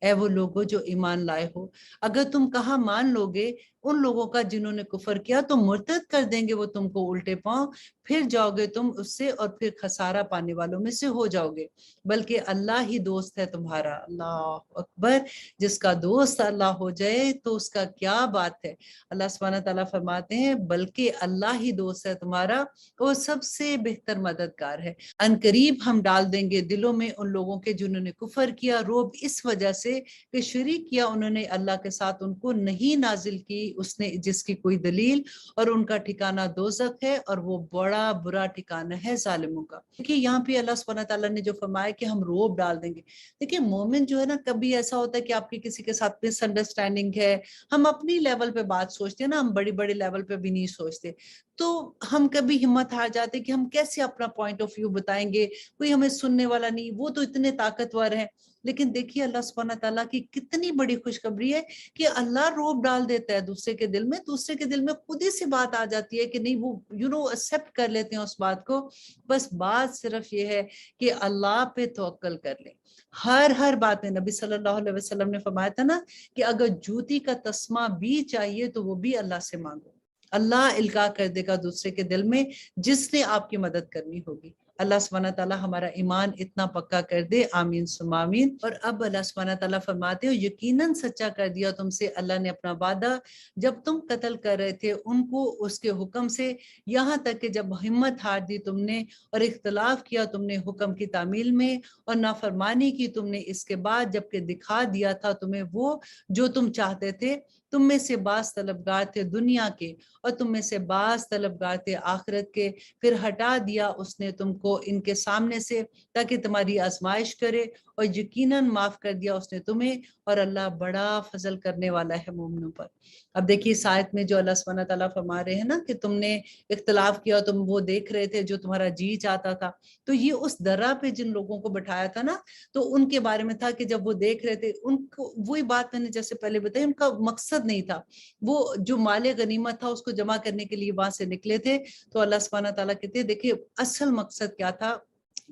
اے وہ لوگوں جو ایمان لائے ہو، اگر تم کہاں مان لو گے ان لوگوں کا جنہوں نے کفر کیا تو مرتد کر دیں گے وہ تم کو الٹے پاؤں، پھر جاؤ گے تم اس سے اور پھر خسارہ پانے والوں میں سے ہو جاؤ گے، بلکہ اللہ ہی دوست ہے تمہارا۔ اللہ اکبر، جس کا دوست اللہ ہو جائے تو اس کا کیا بات ہے۔ اللہ سبحانہ تعالیٰ فرماتے ہیں بلکہ اللہ ہی دوست ہے تمہارا، وہ سب سے بہتر مددگار ہے۔ ان قریب ہم ڈال دیں گے دلوں میں ان لوگوں کے جنہوں نے کفر کیا روب اس وجہ سے کہ شریک کیا انہوں نے اللہ کے ساتھ ان کو نہیں نازل کی اس نے جس کی کوئی دلیل، اور ان کا ٹھکانہ دوزخ ہے اور وہ بڑا برا ٹھکانہ ہے ظالموں کا۔ دیکھیے یہاں پہ اللہ سبحانہ تعالیٰ نے جو فرمایا کہ ہم روب ڈال دیں گے، دیکھیے مومن جو ہے نا، کبھی ایسا ہوتا ہے کہ آپ کی کسی کے ساتھ مس انڈرسٹینڈنگ ہے، ہم اپنی لیول پہ بات سوچتے ہیں نا، ہم بڑی بڑی لیول پہ بھی نہیں سوچتے، تو ہم کبھی ہمت ہار جاتے کہ ہم کیسے اپنا پوائنٹ آف ویو بتائیں گے، کوئی ہمیں سننے والا نہیں، وہ تو اتنے طاقتور ہیں۔ لیکن دیکھیے اللہ سبحانہ تعالیٰ کی کتنی بڑی خوشخبری ہے کہ اللہ روب ڈال دیتا ہے دوسرے کے دل میں، دوسرے کے دل میں خود ہی سے بات آ جاتی ہے کہ نہیں، وہ ایکسپٹ کر لیتے ہیں اس بات کو۔ بس بات صرف یہ ہے کہ اللہ پہ توکل کر لیں ہر بات میں۔ نبی صلی اللہ علیہ وسلم نے فرمایا تھا نا کہ اگر جوتی کا تسمہ بھی چاہیے تو وہ بھی اللہ سے مانگو، اللہ القاء کر دے گا دوسرے کے دل میں جس نے آپ کی مدد کرنی ہوگی۔ اللہ سبحانہ تعالیٰ ہمارا ایمان اتنا پکا کر دے، آمین ثم آمین۔ اور اب اللہ سبحانہ تعالیٰ فرماتے ہو یقیناً سچا کر دیا تم سے اللہ نے اپنا وعدہ جب تم قتل کر رہے تھے ان کو اس کے حکم سے، یہاں تک کہ جب ہمت ہار دی تم نے اور اختلاف کیا تم نے حکم کی تعمیل میں اور نافرمانی کی تم نے اس کے بعد، جبکہ دکھا دیا تھا تمہیں وہ جو تم چاہتے تھے۔ تم میں سے بعض طلبگار تھے دنیا کے اور تم میں سے بعض طلبگار تھے آخرت کے، پھر ہٹا دیا اس نے تم کو ان کے سامنے سے تاکہ تمہاری آزمائش کرے، اور یقیناً معاف کر دیا اس نے تمہیں، اور اللہ بڑا فضل کرنے والا ہے مومنوں پر۔ اب دیکھیے اس آیت میں جو اللہ سبحانہ تعالیٰ فرما رہے ہیں نا کہ تم نے اختلاف کیا، تم وہ دیکھ رہے تھے جو تمہارا جی چاہتا تھا، تو یہ اس درہ پہ جن لوگوں کو بٹھایا تھا نا، تو ان کے بارے میں تھا کہ جب وہ دیکھ رہے تھے ان کو وہی بات میں نے جیسے پہلے بتائی، ان کا مقصد نہیں تھا، وہ جو مال غنیمت تھا اس کو جمع کرنے کے لیے وہاں سے نکلے تھے۔ تو اللہ سبحانہ تعالیٰ کہتے ہیں دیکھیے اصل مقصد کیا تھا،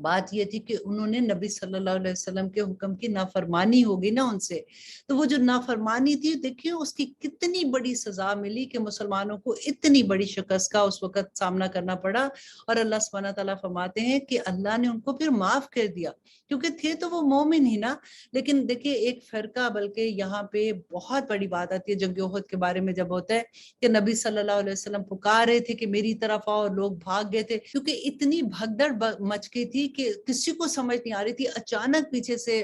بات یہ تھی کہ انہوں نے نبی صلی اللہ علیہ وسلم کے حکم کی نافرمانی ہوگی نا ان سے، تو وہ جو نافرمانی تھی دیکھیے اس کی کتنی بڑی سزا ملی کہ مسلمانوں کو اتنی بڑی شکست کا اس وقت سامنا کرنا پڑا۔ اور اللہ سبحانہ تعالیٰ فرماتے ہیں کہ اللہ نے ان کو پھر معاف کر دیا، کیونکہ تھے تو وہ مومن ہی نا۔ لیکن دیکھیے ایک فرقہ، بلکہ یہاں پہ بہت بڑی بات آتی ہے جنگ احد کے بارے میں جب ہوتا ہے کہ نبی صلی اللہ علیہ وسلم پکار رہے تھے کہ میری طرف آؤ، لوگ بھاگ گئے تھے کیونکہ اتنی بھگدڑ مچ گئی تھی کہ کسی کو سمجھ نہیں آ رہی تھی۔ اچانک پیچھے سے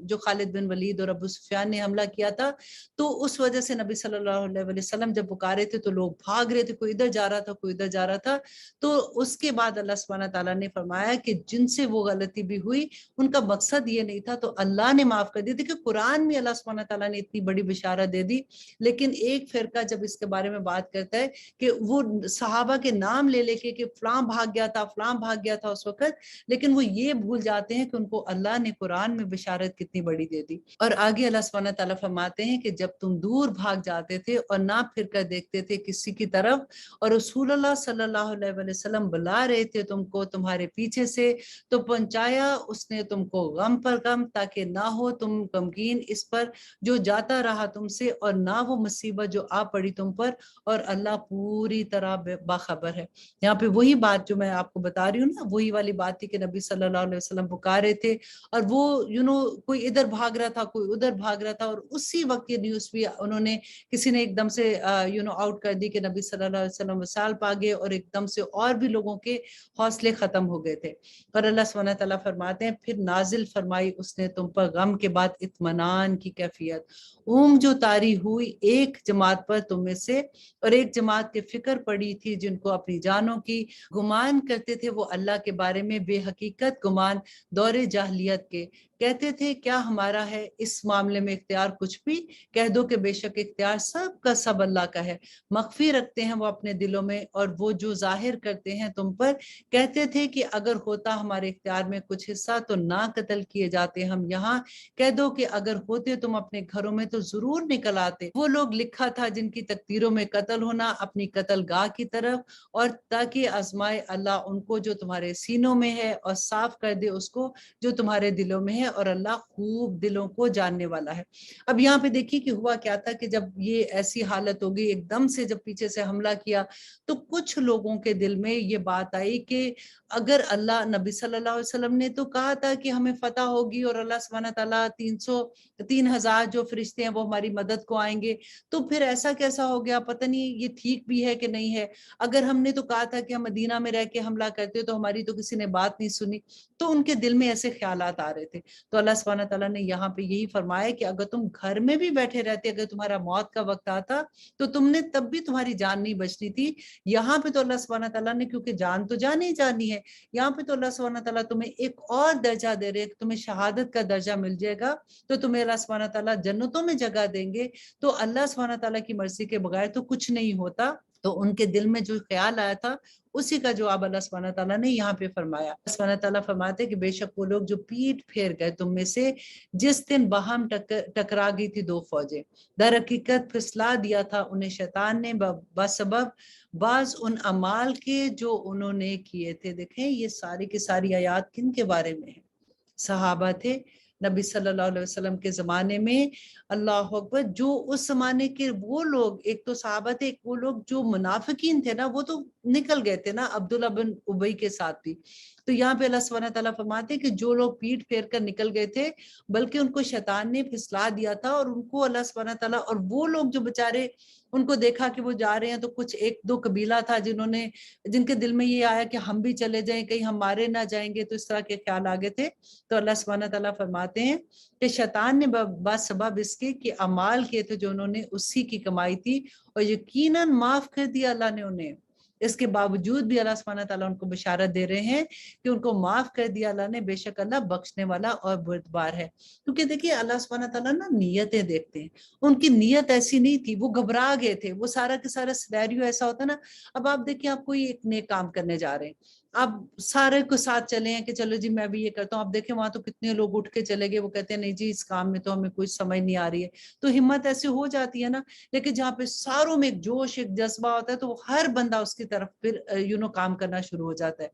جو خالد بن ولید اور ابو سفیان نے حملہ کیا تھا، تو اس وجہ سے نبی صلی اللہ علیہ وسلم جب پکارے تھے تو لوگ بھاگ رہے تھے، کوئی ادھر جا رہا تھا کوئی ادھر جا رہا تھا۔ تو اس کے بعد اللہ سبحانہ تعالیٰ نے فرمایا کہ جن سے وہ غلطی بھی ہوئی ان کا مقصد یہ نہیں تھا تو اللہ نے معاف کر دی۔ دیکھیں قرآن میں اللہ سبحانہ تعالیٰ نے اتنی بڑی بشارت دے دی، لیکن ایک فرقہ جب اس کے بارے میں بات کرتا ہے کہ وہ صحابہ کے نام لے کے کہ فلاں بھاگ گیا تھا فلاں بھاگ گیا تھا اس وقت، لیکن وہ یہ بھول جاتے ہیں کہ ان کو اللہ نے قرآن میں بشارت کتنی بڑی دے دی۔ اور آگے اللہ سبحانہ تعالیٰ فرماتے ہیں کہ جب تم دور بھاگ جاتے تھے اور نہ پھر کر دیکھتے تھے کسی کی طرف، اور رسول اللہ صلی اللہ علیہ وسلم بلا رہے تھے تم کو تمہارے پیچھے سے، تو پہنچایا اس نے تم کو غم پر غم تاکہ نہ ہو تم غمگین اس پر جو جاتا رہا تم سے، اور نہ وہ مصیبت جو آ پڑی تم پر، اور اللہ پوری طرح باخبر ہے۔ یہاں پہ وہی بات جو میں آپ کو بتا رہی ہوں نا، وہی والی بات تھی کہ نبی صلی اللہ علیہ وسلم پکارے تھے اور وہ کوئی ادھر بھاگ رہا تھا کوئی ادھر بھاگ رہا تھا، اور اسی وقت یہ نیوز بھی انہوں نے کسی نے ایک دم سے آؤٹ کر دی کہ نبی صلی اللہ علیہ وسلم وصال پا گئے، اور ایک دم سے اور بھی لوگوں کے حوصلے ختم ہو گئے تھے۔ اور اللہ سبحانہ تعالیٰ فرماتے ہیں پھر نازل فرمائی اس نے تم پر غم کے بعد اطمینان کی کیفیت، اونگ جو طاری ہوئی ایک جماعت پر تم میں سے، اور ایک جماعت کے فکر پڑی تھی جن کو اپنی جانوں کی، گمان کرتے تھے وہ اللہ کے بارے میں بے حقیقت گمان دور جاہلیت کے، کہتے تھے کیا ہمارا ہے اس معاملے میں اختیار کچھ بھی، کہہ دو کہ بے شک اختیار سب کا سب اللہ کا ہے، مخفی رکھتے ہیں وہ اپنے دلوں میں اور وہ جو ظاہر کرتے ہیں تم پر، کہتے تھے کہ اگر ہوتا ہمارے اختیار میں کچھ حصہ تو نہ قتل کیے جاتے ہم یہاں، کہہ دو کہ اگر ہوتے تم اپنے گھروں میں تو ضرور نکل آتے، وہ لوگ لکھا تھا جن کی تقدیروں میں قتل ہونا اپنی قتل گاہ کی طرف، اور تاکہ آزمائے اللہ ان کو جو تمہارے سینوں میں ہے اور صاف کر دے اس کو جو تمہارے دلوں میں ہے، ہیں اور اللہ خوب دلوں کو جاننے والا ہے۔ اب یہاں پہ دیکھیے کہ ہوا کیا تھا کہ جب یہ ایسی حالت ہوگی، ایک دم سے جب پیچھے سے حملہ کیا تو کچھ لوگوں کے دل میں یہ بات آئی کہ اگر اللہ، نبی صلی اللہ علیہ وسلم نے تو کہا تھا کہ ہمیں فتح ہوگی اور اللہ سبحانہ تعالیٰ 3,000 جو فرشتے ہیں وہ ہماری مدد کو آئیں گے، تو پھر ایسا کیسا ہو گیا، پتہ نہیں یہ ٹھیک بھی ہے کہ نہیں ہے۔ اگر ہم نے تو کہا تھا کہ ہم مدینہ میں رہ کے حملہ کرتے تو ہماری تو کسی نے بات نہیں سنی۔ تو ان کے دل میں ایسے خیالات آ رہے تھے۔ تو اللہ سبحانہ تعالیٰ نے یہاں پہ یہی فرمایا کہ اگر تم گھر میں بھی بیٹھے رہتے، اگر تمہارا موت کا وقت آتا تو تم نے تب بھی تمہاری جان نہیں بچنی تھی۔ یہاں پہ تو اللہ سبحانہ تعالیٰ نے، کیونکہ جان تو جان ہی جانی ہے، یہاں پہ تو اللہ سبحانہ تعالیٰ تمہیں ایک اور درجہ دے رہے، تمہیں شہادت کا درجہ مل جائے گا، تو تمہیں اللہ سبحانہ تعالیٰ جنتوں میں جگہ دیں گے۔ تو اللہ سبحانہ تعالیٰ کی مرضی کے بغیر تو کچھ نہیں ہوتا۔ تو ان کے دل میں جو خیال آیا تھا اسی کا جواب اللہ سبحانہ تعالیٰ نے یہاں پہ فرمایا۔ اللہ سبحانہ تعالیٰ فرماتے ہیں کہ بے شک وہ لوگ جو پیٹ پھیر گئے تم میں سے جس دن باہم ٹکرا گئی تھی دو فوجیں، در حقیقت پھسلا دیا تھا انہیں شیطان نے بسبب بعض ان اعمال کے جو انہوں نے کیے تھے۔ دیکھیں یہ ساری کی ساری آیات کن کے بارے میں ہیں؟ صحابہ تھے نبی صلی اللہ علیہ وسلم کے زمانے میں۔ اللہ اکبر، جو اس زمانے کے وہ لوگ، ایک تو صحابہ تھے، ایک وہ لوگ جو منافقین تھے نا، وہ تو نکل گئے تھے نا عبداللہ بن ابی کے ساتھ بھی۔ تو یہاں پہ اللہ سبحانہ تعالیٰ فرماتے ہیں کہ جو لوگ پیٹ پھیر کر نکل گئے تھے بلکہ ان کو شیطان نے پھسلا دیا تھا، اور ان کو اللہ سبحانہ تعالیٰ، اور وہ لوگ جو بےچارے ان کو دیکھا کہ وہ جا رہے ہیں، تو کچھ ایک دو قبیلہ تھا جن کے دل میں یہ آیا کہ ہم بھی چلے جائیں، کہیں ہم مارے نہ جائیں گے، تو اس طرح کے خیال آگے تھے۔ تو اللہ سبحانہ تعالیٰ فرماتے ہیں کہ شیطان نے بسبب اس کے کہ اعمال کیے تھے جو انہوں نے، اسی کی کمائی تھی، اور یقیناً معاف کر دیا اللہ نے انہیں۔ اس کے باوجود بھی اللہ سبحانہ تعالیٰ ان کو بشارت دے رہے ہیں کہ ان کو معاف کر دیا اللہ نے، بے شک اللہ بخشنے والا اور بردبار ہے۔ کیونکہ دیکھیے اللہ سبحانہ تعالیٰ نا نیتیں دیکھتے ہیں، ان کی نیت ایسی نہیں تھی، وہ گھبرا گئے تھے، وہ سارا کے سارا سینیریو ایسا ہوتا نا۔ اب آپ دیکھیں، آپ کوئی ایک نیک کام کرنے جا رہے ہیں، آپ سارے کو ساتھ چلے ہیں کہ چلو جی میں بھی یہ کرتا ہوں، آپ دیکھیں وہاں تو کتنے لوگ اٹھ کے چلے گئے، وہ کہتے ہیں نہیں جی اس کام میں تو ہمیں کوئی سمجھ نہیں آ رہی ہے، تو ہمت ایسے ہو جاتی ہے نا۔ لیکن جہاں پہ ساروں میں ایک جوش، ایک جذبہ ہوتا ہے، تو ہر بندہ اس کی طرف پھر کام کرنا شروع ہو جاتا ہے۔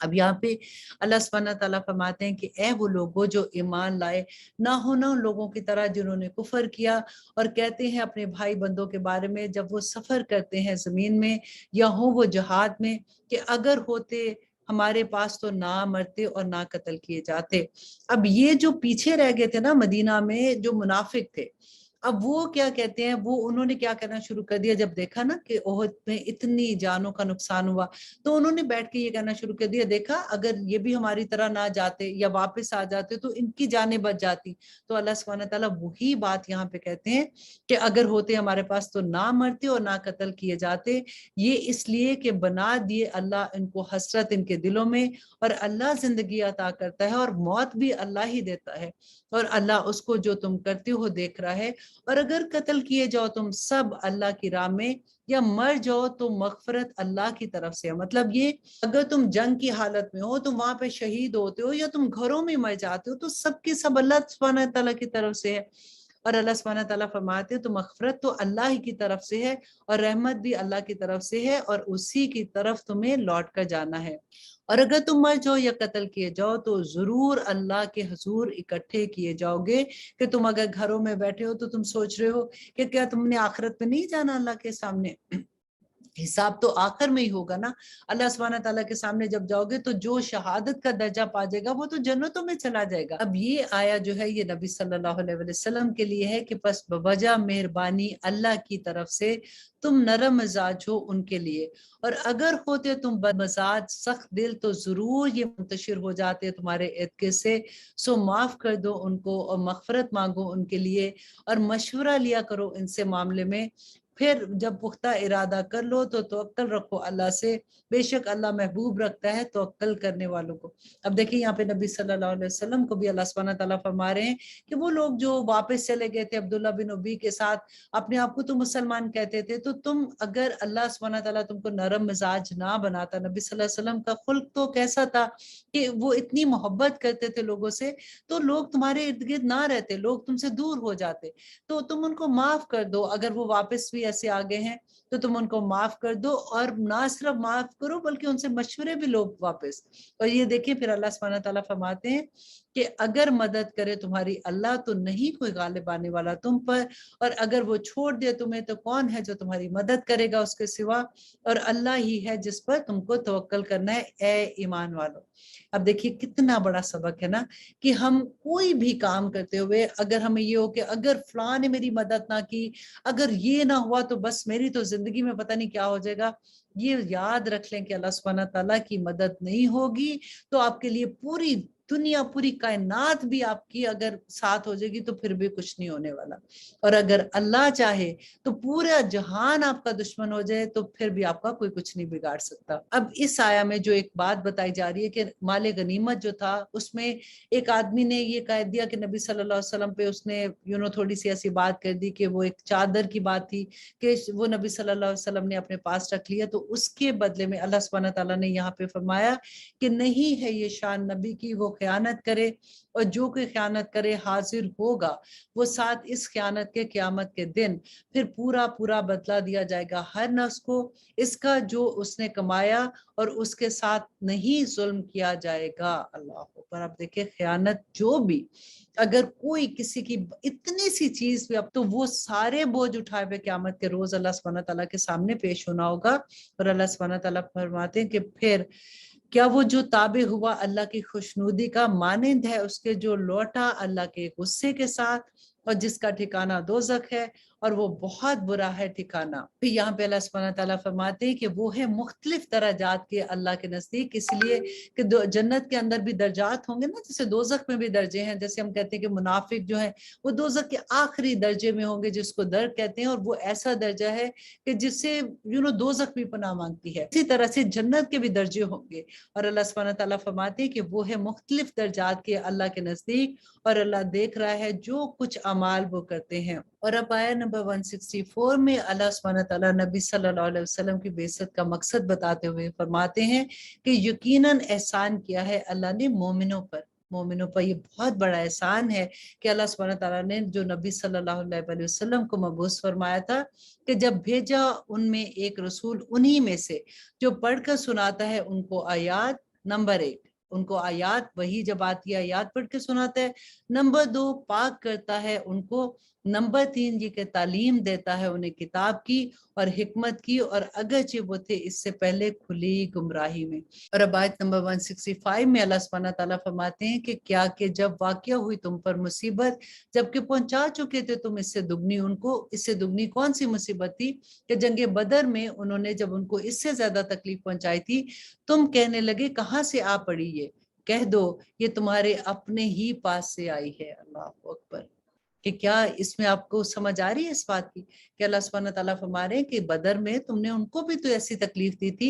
اب یہاں پہ اللہ سبحانہ تعالیٰ فرماتے ہیں کہ اے وہ لوگوں جو ایمان لائے، نہ ہونا ان لوگوں کی طرح جنہوں نے کفر کیا اور کہتے ہیں اپنے بھائی بندوں کے بارے میں جب وہ سفر کرتے ہیں زمین میں یا ہوں وہ جہاد میں، کہ اگر ہوتے ہمارے پاس تو نہ مرتے اور نہ قتل کیے جاتے۔ اب یہ جو پیچھے رہ گئے تھے نا مدینہ میں جو منافق تھے، اب وہ کیا کہتے ہیں، وہ انہوں نے کیا کرنا شروع کر دیا جب دیکھا نا کہ احد میں اتنی جانوں کا نقصان ہوا، تو انہوں نے بیٹھ کے یہ کہنا شروع کر دیا، دیکھا اگر یہ بھی ہماری طرح نہ جاتے یا واپس آ جاتے تو ان کی جانیں بچ جاتی۔ تو اللہ سبحانہ تعالیٰ وہی بات یہاں پہ کہتے ہیں کہ اگر ہوتے ہمارے پاس تو نہ مرتے اور نہ قتل کیے جاتے، یہ اس لیے کہ بنا دیے اللہ ان کو حسرت ان کے دلوں میں، اور اللہ زندگی عطا کرتا ہے اور موت بھی اللہ ہی دیتا ہے، اور اللہ اس کو جو تم کرتے ہو دیکھ رہا ہے۔ اور اگر قتل کیے جاؤ تم سب اللہ کی راہ میں یا مر جاؤ تو مغفرت اللہ کی طرف سے ہے۔ مطلب یہ اگر تم جنگ کی حالت میں ہو، تم وہاں پہ شہید ہوتے ہو یا تم گھروں میں مر جاتے ہو، تو سب کے سب اللہ سبحانہ تعالیٰ کی طرف سے ہے۔ اور اللہ سبحانہ تعالیٰ فرماتے ہیں تو مغفرت تو اللہ ہی کی طرف سے ہے اور رحمت بھی اللہ کی طرف سے ہے، اور اسی کی طرف تمہیں لوٹ کر جانا ہے۔ اور اگر تم مر جاؤ یا قتل کیے جاؤ تو ضرور اللہ کے حضور اکٹھے کیے جاؤ گے۔ کہ تم اگر گھروں میں بیٹھے ہو تو تم سوچ رہے ہو کہ کیا تم نے آخرت میں نہیں جانا اللہ کے سامنے؟ حساب تو آخر میں ہی ہوگا نا۔ اللہ سبحانہ تعالیٰ کے سامنے جب جاؤ گے تو جو شہادت کا درجہ پا جائے گا وہ تو جنتوں میں چلا جائے گا۔ اب یہ آیا جو ہے یہ نبی صلی اللہ علیہ وسلم کے لیے ہے کہ پس بوجہ مہربانی اللہ کی طرف سے تم نرم مزاج ہو ان کے لیے، اور اگر ہوتے تم بد مزاج سخت دل تو ضرور یہ منتشر ہو جاتے تمہارے ارد سے۔ سو معاف کر دو ان کو اور مغفرت مانگو ان کے لیے، اور مشورہ لیا کرو ان سے معاملے میں، پھر جب پختہ ارادہ کر لو تو توکل رکھو اللہ سے، بے شک اللہ محبوب رکھتا ہے توکل کرنے والوں کو۔ اب دیکھیں یہاں پہ نبی صلی اللہ علیہ وسلم کو بھی اللہ سبحانہ تعالیٰ فرما رہے ہیں کہ وہ لوگ جو واپس چلے گئے تھے عبداللہ بن ابی کے ساتھ، اپنے آپ کو تو مسلمان کہتے تھے، تو تم اگر اللہ سبحانہ تعالیٰ تم کو نرم مزاج نہ بناتا، نبی صلی اللہ علیہ وسلم کا خلق تو کیسا تھا کہ وہ اتنی محبت کرتے تھے لوگوں سے، تو لوگ تمہارے ارد گرد نہ رہتے، لوگ تم سے دور ہو جاتے۔ تو تم ان کو معاف کر دو، اگر وہ واپس بھی ایسے آگے ہیں تو تم ان کو معاف کر دو، اور نہ صرف معاف کرو بلکہ ان سے مشورے بھی لو واپس۔ اور یہ دیکھیں پھر اللہ سبحانہ تعالیٰ فرماتے ہیں کہ اگر مدد کرے تمہاری اللہ تو نہیں کوئی غالب آنے والا تم پر، اور اگر وہ چھوڑ دے تمہیں تو کون ہے جو تمہاری مدد کرے گا اس کے سوا، اور اللہ ہی ہے جس پر تم کو توکل کرنا ہے اے ایمان والو۔ اب دیکھیے کتنا بڑا سبق ہے نا، کہ ہم کوئی بھی کام کرتے ہوئے اگر ہمیں یہ ہو کہ اگر فلاں نے میری مدد نہ کی، اگر یہ نہ ہوا تو بس میری تو زندگی میں پتہ نہیں کیا ہو جائے گا، یہ یاد رکھ لیں کہ اللہ سبحانہ تعالیٰ کی مدد نہیں ہوگی تو آپ کے لیے پوری دنیا، پوری کائنات بھی آپ کی اگر ساتھ ہو جائے گی تو پھر بھی کچھ نہیں ہونے والا، اور اگر اللہ چاہے تو پورا جہان آپ کا دشمن ہو جائے تو پھر بھی آپ کا کوئی کچھ نہیں بگاڑ سکتا۔ اب اس آیا میں جو ایک بات بتائی جا رہی ہے کہ مال غنیمت جو تھا اس میں ایک آدمی نے یہ کہہ دیا کہ نبی صلی اللہ علیہ وسلم پہ اس نے تھوڑی سی ایسی بات کر دی کہ وہ ایک چادر کی بات تھی کہ وہ نبی صلی اللہ علیہ وسلم نے اپنے پاس رکھ لیا، تو اس کے بدلے میں اللہ سبحانہ تعالیٰ نے یہاں پہ فرمایا کہ نہیں ہے یہ شان نبی کی وہ خیانت کرے، اور جو کوئی خیانت کرے حاضر ہوگا وہ ساتھ اس خیانت کے قیامت کے دن، پھر پورا پورا بدلہ دیا جائے گا ہر نفس کو اس کا جو اس نے کمایا، اور اس کے ساتھ نہیں ظلم کیا جائے گا۔ اللہ اکبر۔ آپ دیکھیں خیانت جو بھی اگر کوئی کسی کی اتنی سی چیز بھی، اب تو وہ سارے بوجھ اٹھائے ہوئے قیامت کے روز اللہ سبحانہ تعالیٰ کے سامنے پیش ہونا ہوگا، اور اللہ سبحانہ تعالیٰ فرماتے ہیں کہ پھر کیا وہ جو تابع ہوا اللہ کی خوشنودی کا مانند ہے اس کے جو لوٹا اللہ کے غصے کے ساتھ، اور جس کا ٹھکانہ دوزخ ہے اور وہ بہت برا ہے ٹھکانہ۔ پھر یہاں پہ اللہ سبحانہ تعالیٰ فرماتے ہیں کہ وہ ہے مختلف درجات کے اللہ کے نزدیک، اس لیے کہ جنت کے اندر بھی درجات ہوں گے نا، جیسے دوزخ میں بھی درجے ہیں، جیسے ہم کہتے ہیں کہ منافق جو ہیں وہ دوزخ کے آخری درجے میں ہوں گے جس کو درک کہتے ہیں، اور وہ ایسا درجہ ہے کہ جس سے دوزخ بھی پناہ مانگتی ہے۔ اسی طرح سے جنت کے بھی درجے ہوں گے، اور اللہ سبحانہ تعالیٰ فرماتے ہیں کہ وہ ہے مختلف درجات کے اللہ کے نزدیک، اور اللہ دیکھ رہا ہے جو کچھ اعمال وہ کرتے ہیں۔ اور اب آیا نمبر 164 میں اللہ سبحانہ تعالیٰ نبی صلی اللہ علیہ وسلم کی بعثت کا مقصد بتاتے ہوئے فرماتے ہیں کہ یقیناً احسان کیا ہے اللہ نے مومنوں پر۔ مومنوں پر یہ بہت بڑا احسان ہے کہ اللہ سبحانہ تعالیٰ نے جو نبی صلی اللہ علیہ وسلم کو مبعوث فرمایا تھا کہ جب بھیجا ان میں ایک رسول انہی میں سے جو پڑھ کر سناتا ہے ان کو آیات، نمبر 1 ان کو آیات وہی جب آتی ہے آیات پڑھ کے سناتا ہے، نمبر 2 پاک کرتا ہے ان کو، نمبر 3 یہ کہ تعلیم دیتا ہے انہیں کتاب کی اور حکمت کی، اور اگرچہ وہ تھے اس سے پہلے کھلی گمراہی میں۔ اور اب آیت نمبر 165 میں اللہ سبحانہ تعالیٰ فرماتے ہیں کہ کیا کہ جب واقع ہوئی تم پر مصیبت جبکہ پہنچا چکے تھے تم اس سے دگنی ان کو، اس سے دگنی کون سی مصیبت تھی کہ جنگ بدر میں انہوں نے جب ان کو اس سے زیادہ تکلیف پہنچائی تھی، تم کہنے لگے کہاں سے آ پڑی یہ، کہہ دو یہ تمہارے اپنے ہی پاس سے آئی ہے۔ اللہ اکبر۔ کہ کیا اس میں آپ کو سمجھ آ رہی ہے اس بات کی کہ اللہ سبحانہ تعالیٰ فرما رہے ہیں کہ بدر میں تم نے ان کو بھی تو ایسی تکلیف دی تھی،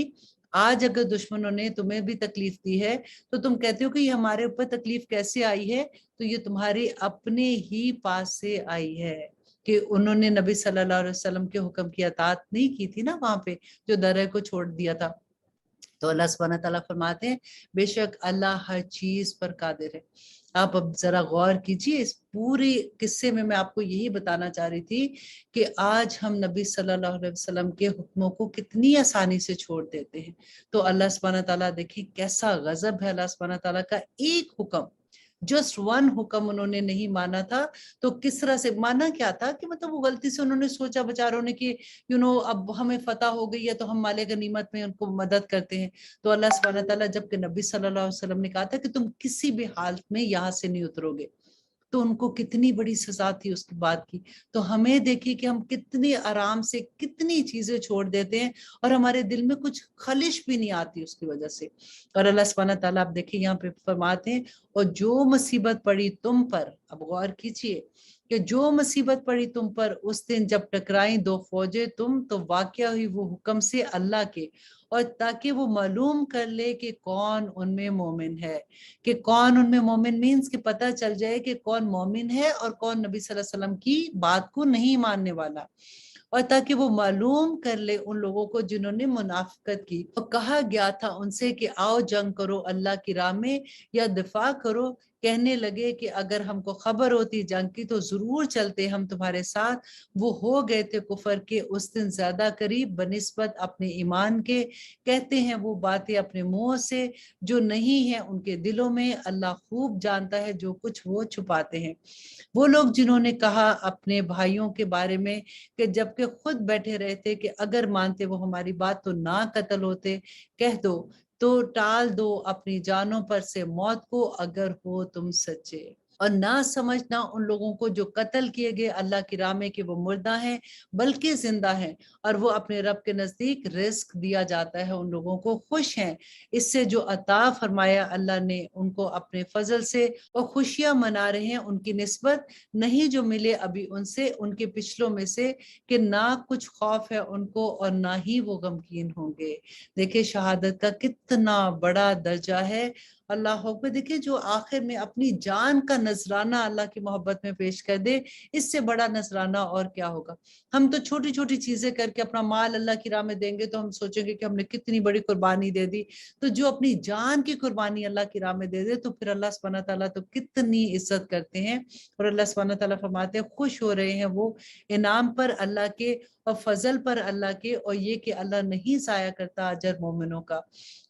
آج اگر دشمنوں نے تمہیں بھی تکلیف دی ہے تو تم کہتے ہو کہ یہ ہمارے اوپر تکلیف کیسے آئی ہے، تو یہ تمہارے اپنے ہی پاس سے آئی ہے، کہ انہوں نے نبی صلی اللہ علیہ وسلم کے حکم کی اطاعت نہیں کی تھی نا وہاں پہ جو درہ کو چھوڑ دیا تھا۔ تو اللہ سبحانہ تعالیٰ فرماتے ہیں بے شک اللہ ہر چیز پر قادر ہے۔ آپ اب ذرا غور کیجئے اس پورے قصے میں آپ کو یہی بتانا چاہ رہی تھی کہ آج ہم نبی صلی اللہ علیہ وسلم کے حکموں کو کتنی آسانی سے چھوڑ دیتے ہیں۔ تو اللہ سبحانہ تعالیٰ دیکھیں کیسا غضب ہے اللہ سبحانہ تعالیٰ کا، ایک حکم، جسٹ ون حکم انہوں نے نہیں مانا تھا، تو کس طرح سے مانا کیا تھا کہ مطلب وہ غلطی سے انہوں نے سوچا بیچاروں نے کہ اب ہمیں فتح ہو گئی ہے تو ہم مال غنیمت میں ان کو مدد کرتے ہیں۔ تو اللہ سبحانہ تعالیٰ جبکہ نبی صلی اللہ علیہ وسلم نے کہا تھا کہ تم کسی بھی حالت میں یہاں سے نہیں اترو گے، تو ان کو کتنی بڑی سزا تھی اس کی بات کی۔ تو ہمیں دیکھیے کہ ہم کتنی آرام سے کتنی چیزیں چھوڑ دیتے ہیں اور ہمارے دل میں کچھ خلش بھی نہیں آتی اس کی وجہ سے۔ اور اللہ سبحانہ تعالیٰ آپ دیکھیں یہاں پہ فرماتے ہیں اور جو مصیبت پڑی تم پر، اب غور کیجیے کہ جو مصیبت پڑی تم پر اس دن جب ٹکرائیں دو فوجیں تم، تو واقعہ ہوئی وہ حکم سے اللہ کے، اور تاکہ وہ معلوم کر لے کہ کون ان میں مومن ہے، کہ کون ان میں مومن مینز کہ پتہ چل جائے کہ کون مومن ہے اور کون نبی صلی اللہ علیہ وسلم کی بات کو نہیں ماننے والا، اور تاکہ وہ معلوم کر لے ان لوگوں کو جنہوں نے منافقت کی۔ تو کہا گیا تھا ان سے کہ آؤ جنگ کرو اللہ کی راہ میں یا دفاع کرو کہنے لگے کہ اگر ہم کو خبر ہوتی جنگ کی تو ضرور چلتے ہم تمہارے ساتھ۔ وہ ہو گئے تھے کفر کے اس دن زیادہ قریب بنسبت اپنے ایمان کے، کہتے ہیں وہ باتیں اپنے منہ سے جو نہیں ہیں ان کے دلوں میں، اللہ خوب جانتا ہے جو کچھ وہ چھپاتے ہیں۔ وہ لوگ جنہوں نے کہا اپنے بھائیوں کے بارے میں کہ جبکہ خود بیٹھے رہتے کہ اگر مانتے وہ ہماری بات تو نہ قتل ہوتے، کہہ دو تو ٹال دو اپنی جانوں پر سے موت کو اگر ہو تم سچے، اور نہ سمجھنا ان لوگوں کو جو قتل کیے گئے اللہ کی راہ میں کہ وہ مردہ ہیں بلکہ زندہ ہیں، اور وہ اپنے رب کے نزدیک رزق دیا جاتا ہے ان لوگوں کو، خوش ہیں اس سے جو عطا فرمایا اللہ نے ان کو اپنے فضل سے، اور خوشیاں منا رہے ہیں ان کی نسبت نہیں جو ملے ابھی ان سے ان کے پچھلوں میں سے، کہ نہ کچھ خوف ہے ان کو اور نہ ہی وہ غمگین ہوں گے۔ دیکھیں شہادت کا کتنا بڑا درجہ ہے، اللہ اکبر۔ دیکھیں جو آخر میں اپنی جان کا نذرانہ اللہ کی محبت میں پیش کر دے، اس سے بڑا نذرانہ اور کیا ہوگا۔ ہم تو چھوٹی چھوٹی چیزیں کر کے اپنا مال اللہ کی راہ میں دیں گے تو ہم سوچیں گے کہ ہم نے کتنی بڑی قربانی دے دی، تو جو اپنی جان کی قربانی اللہ کی راہ میں دے دے تو پھر اللہ سبحانہ تعالیٰ تو کتنی عزت کرتے ہیں، اور اللہ سبحانہ تعالیٰ فرماتے ہیں خوش ہو رہے ہیں وہ انعام پر اللہ کے اور فضل پر اللہ کے، اور یہ کہ اللہ نہیں ضائع کرتا اجر مومنوں کا۔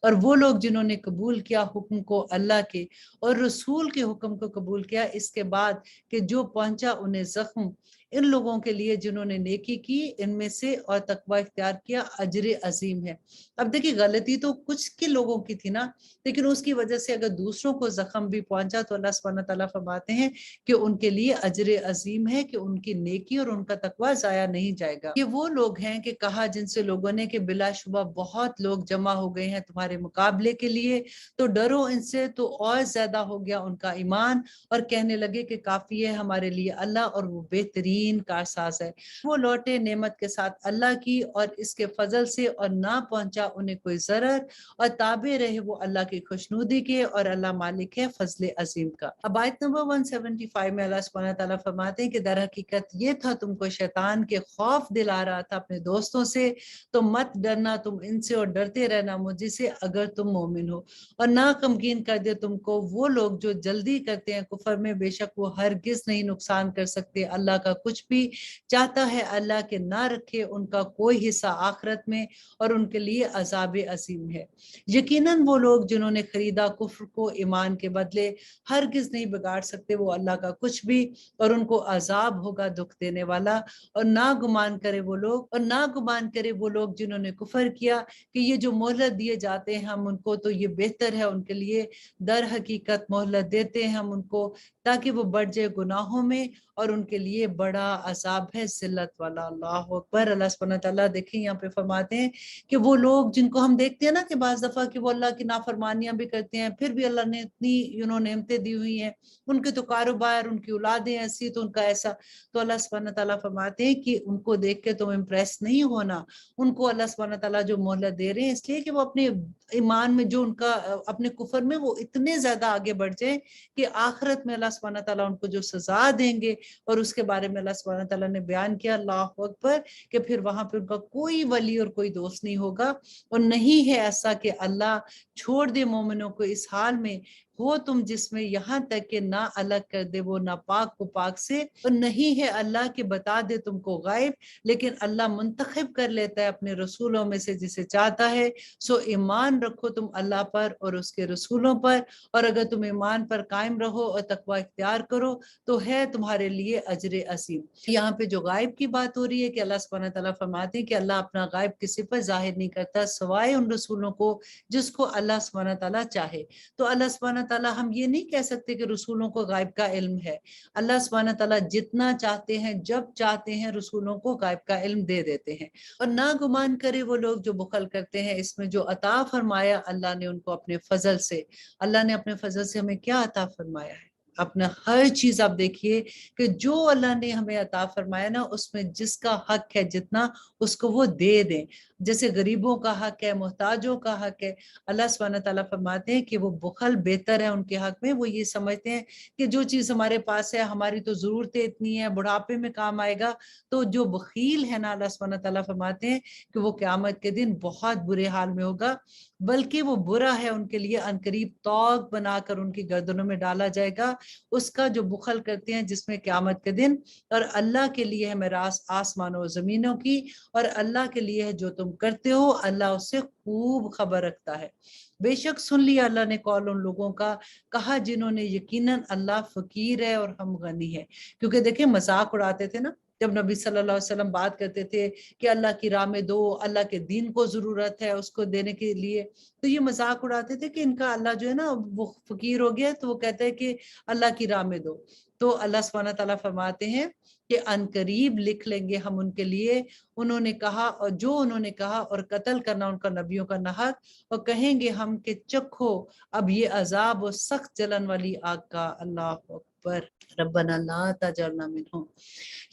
اور وہ لوگ جنہوں نے قبول کیا حکم کو اللہ کے اور رسول کے حکم کو قبول کیا اس کے بعد کہ جو پہنچا انہیں زخم، ان لوگوں کے لیے جنہوں نے نیکی کی ان میں سے اور تقوی اختیار کیا اجر عظیم ہے۔ اب دیکھیں غلطی تو کچھ کے لوگوں کی تھی نا، لیکن اس کی وجہ سے اگر دوسروں کو زخم بھی پہنچا تو اللہ سبحانہ تعالیٰ فرماتے ہیں کہ ان کے لیے اجر عظیم ہے، کہ ان کی نیکی اور ان کا تقوی ضائع نہیں جائے گا۔ یہ وہ لوگ ہیں کہ کہا جن سے لوگوں نے کہ بلا شبہ بہت لوگ جمع ہو گئے ہیں تمہارے مقابلے کے لیے تو ڈرو ان سے، تو اور زیادہ ہو گیا ان کا ایمان، اور کہنے لگے کہ کافی ہے ہمارے لیے اللہ اور وہ بہترین کارساز ہے۔ وہ لوٹے نعمت کے ساتھ اللہ کی اور اس کے فضل سے، اور نہ پہنچا انہیں کوئی ضرر، اور تابع رہے وہ اللہ کی خوشنودی کے، اور اللہ مالک ہے فضل عظیم کا۔ اب آیت نمبر 175 میں اللہ سبحانہ تعالیٰ فرماتے ہیں کہ در حقیقت یہ تھا تم کو شیطان کے خوف دلا رہا تھا اپنے دوستوں سے، تو مت ڈرنا تم ان سے اور ڈرتے رہنا مجھ سے اگر تم مومن ہو، اور نہ غمگین کر دے تم کو وہ لوگ جو جلدی کرتے ہیں کفر میں، بے شک وہ ہرگز نہیں نقصان کر سکتے اللہ کا کچھ بھی، چاہتا ہے اللہ کہ نہ رکھے ان کا کوئی حصہ آخرت میں، اور ان کے لیے عذاب عظیم ہے۔ یقیناً وہ لوگ جنہوں نے خریدا کفر کو ایمان کے بدلے ہرگز نہیں بگاڑ سکتے وہ اللہ کا کچھ بھی، اور ان کو عذاب ہوگا دکھ دینے والا۔ اور نہ گمان کرے وہ لوگ جنہوں نے کفر کیا کہ یہ جو مہلت دیے جاتے ہیں ہم ان کو تو یہ بہتر ہے ان کے لیے، در حقیقت مہلت دیتے ہیں ہم ان کو تاکہ وہ بڑھ جائے گناہوں میں، اور ان کے لیے بڑا عذاب ہے ذلت والا۔ اللہ اکبر۔ اللہ سبحانہ تعالیٰ دیکھیں یہاں پہ فرماتے ہیں کہ وہ لوگ جن کو ہم دیکھتے ہیں نا کہ بعض دفعہ کہ وہ اللہ کی نافرمانیاں بھی کرتے ہیں پھر بھی اللہ نے اتنی نعمتیں دی ہوئی ہیں، ان کے تو کاروبار، ان کی اولادیں ایسی تو ان کا ایسا، تو اللہ سبحانہ تعالیٰ فرماتے ہیں کہ ان کو دیکھ کے تم امپریس نہیں ہونا، ان کو اللہ سبحانہ تعالیٰ جو مہلت دے رہے ہیں اس لیے کہ وہ اپنے ایمان میں جو ان کا اپنے کفر میں وہ اتنے زیادہ آگے بڑھ جائیں کہ آخرت میں اللہ سبحانہ تعالیٰ ان کو جو سزا دیں گے، اور اس کے بارے میں اللہ سبحانہ تعالیٰ نے بیان کیا اللہ اکبر کہ پھر وہاں پہ ان کا کوئی ولی اور کوئی دوست نہیں ہوگا، اور نہیں ہے ایسا کہ اللہ چھوڑ دے مومنوں کو اس حال میں ہو تم جس میں یہاں تک کہ نہ الگ کر دے وہ ناپاک کو پاک سے، اور نہیں ہے اللہ کہ بتا دے تم کو غائب، لیکن اللہ منتخب کر لیتا ہے اپنے رسولوں میں سے جسے چاہتا ہے۔ سو ایمان رکھو تم اللہ پر اور اس کے رسولوں پر، اور اگر تم ایمان پر قائم رہو اور تقوی اختیار کرو تو ہے تمہارے لیے اجر عظیم۔ یہاں پہ جو غائب کی بات ہو رہی ہے کہ اللہ سبحانہ تعالیٰ فرماتے ہیں کہ اللہ اپنا غائب کسی پر ظاہر نہیں کرتا سوائے ان رسولوں کو جس کو اللہ سبحانہ تعالیٰ چاہے۔ تو اللہ سبحانہ تعالیٰ ہم یہ نہیں کہہ سکتے کہ رسولوں کو غائب کا علم ہے، اللہ سبحانہ تعالیٰ جتنا چاہتے ہیں جب چاہتے ہیں رسولوں کو غائب کا علم دے دیتے ہیں۔ اور نہ گمان کرے وہ لوگ جو بخل کرتے ہیں اس میں جو عطا فرمایا اللہ نے ان کو اپنے فضل سے۔ اللہ نے اپنے فضل سے ہمیں کیا عطا فرمایا ہے؟ اپنا ہر چیز آپ دیکھیے کہ جو اللہ نے ہمیں عطا فرمایا نا اس میں جس کا حق ہے جتنا اس کو وہ دے دیں. جیسے غریبوں کا حق ہے، محتاجوں کا حق ہے. اللہ سبحانہ تعالیٰ فرماتے ہیں کہ وہ بخل بہتر ہے ان کے حق میں. وہ یہ سمجھتے ہیں کہ جو چیز ہمارے پاس ہے ہماری تو ضرورتیں اتنی ہیں، بڑھاپے میں کام آئے گا. تو جو بخیل ہے نا، اللہ سبحانہ تعالیٰ فرماتے ہیں کہ وہ قیامت کے دن بہت برے حال میں ہوگا، بلکہ وہ برا ہے ان کے لیے، عنقریب طوق بنا کر ان کی گردنوں میں ڈالا جائے گا. اس کا جو بخل کرتے ہیں جس میں قیامت کے دن، اور اللہ کے لیے ہے میراث آسمانوں و زمینوں کی، اور اللہ کے لیے ہے جو تم کرتے ہو، اللہ اس سے خوب خبر رکھتا ہے. بے شک سن لیا اللہ نے قول ان لوگوں کا، کہا جنہوں نے یقیناً اللہ فقیر ہے اور ہم غنی ہے. کیونکہ دیکھیں مذاق اڑاتے تھے نا جب نبی صلی اللہ علیہ وسلم بات کرتے تھے کہ اللہ کی راہ میں دو، اللہ کے دین کو ضرورت ہے اس کو دینے کے لیے، تو یہ مذاق اڑاتے تھے کہ ان کا اللہ جو ہے نا وہ فقیر ہو گیا، تو وہ کہتے ہیں کہ اللہ کی راہ میں دو. تو اللہ سبحانہ تعالیٰ فرماتے ہیں کہ ان قریب لکھ لیں گے ہم ان کے لیے انہوں نے کہا، اور جو انہوں نے کہا، اور قتل کرنا ان کا نبیوں کا نحق، اور کہیں گے ہم کہ چکھو اب یہ عذاب و سخت جلن والی آگ کا. اللہ اکبر. ربنا لا تجعلنا منہم.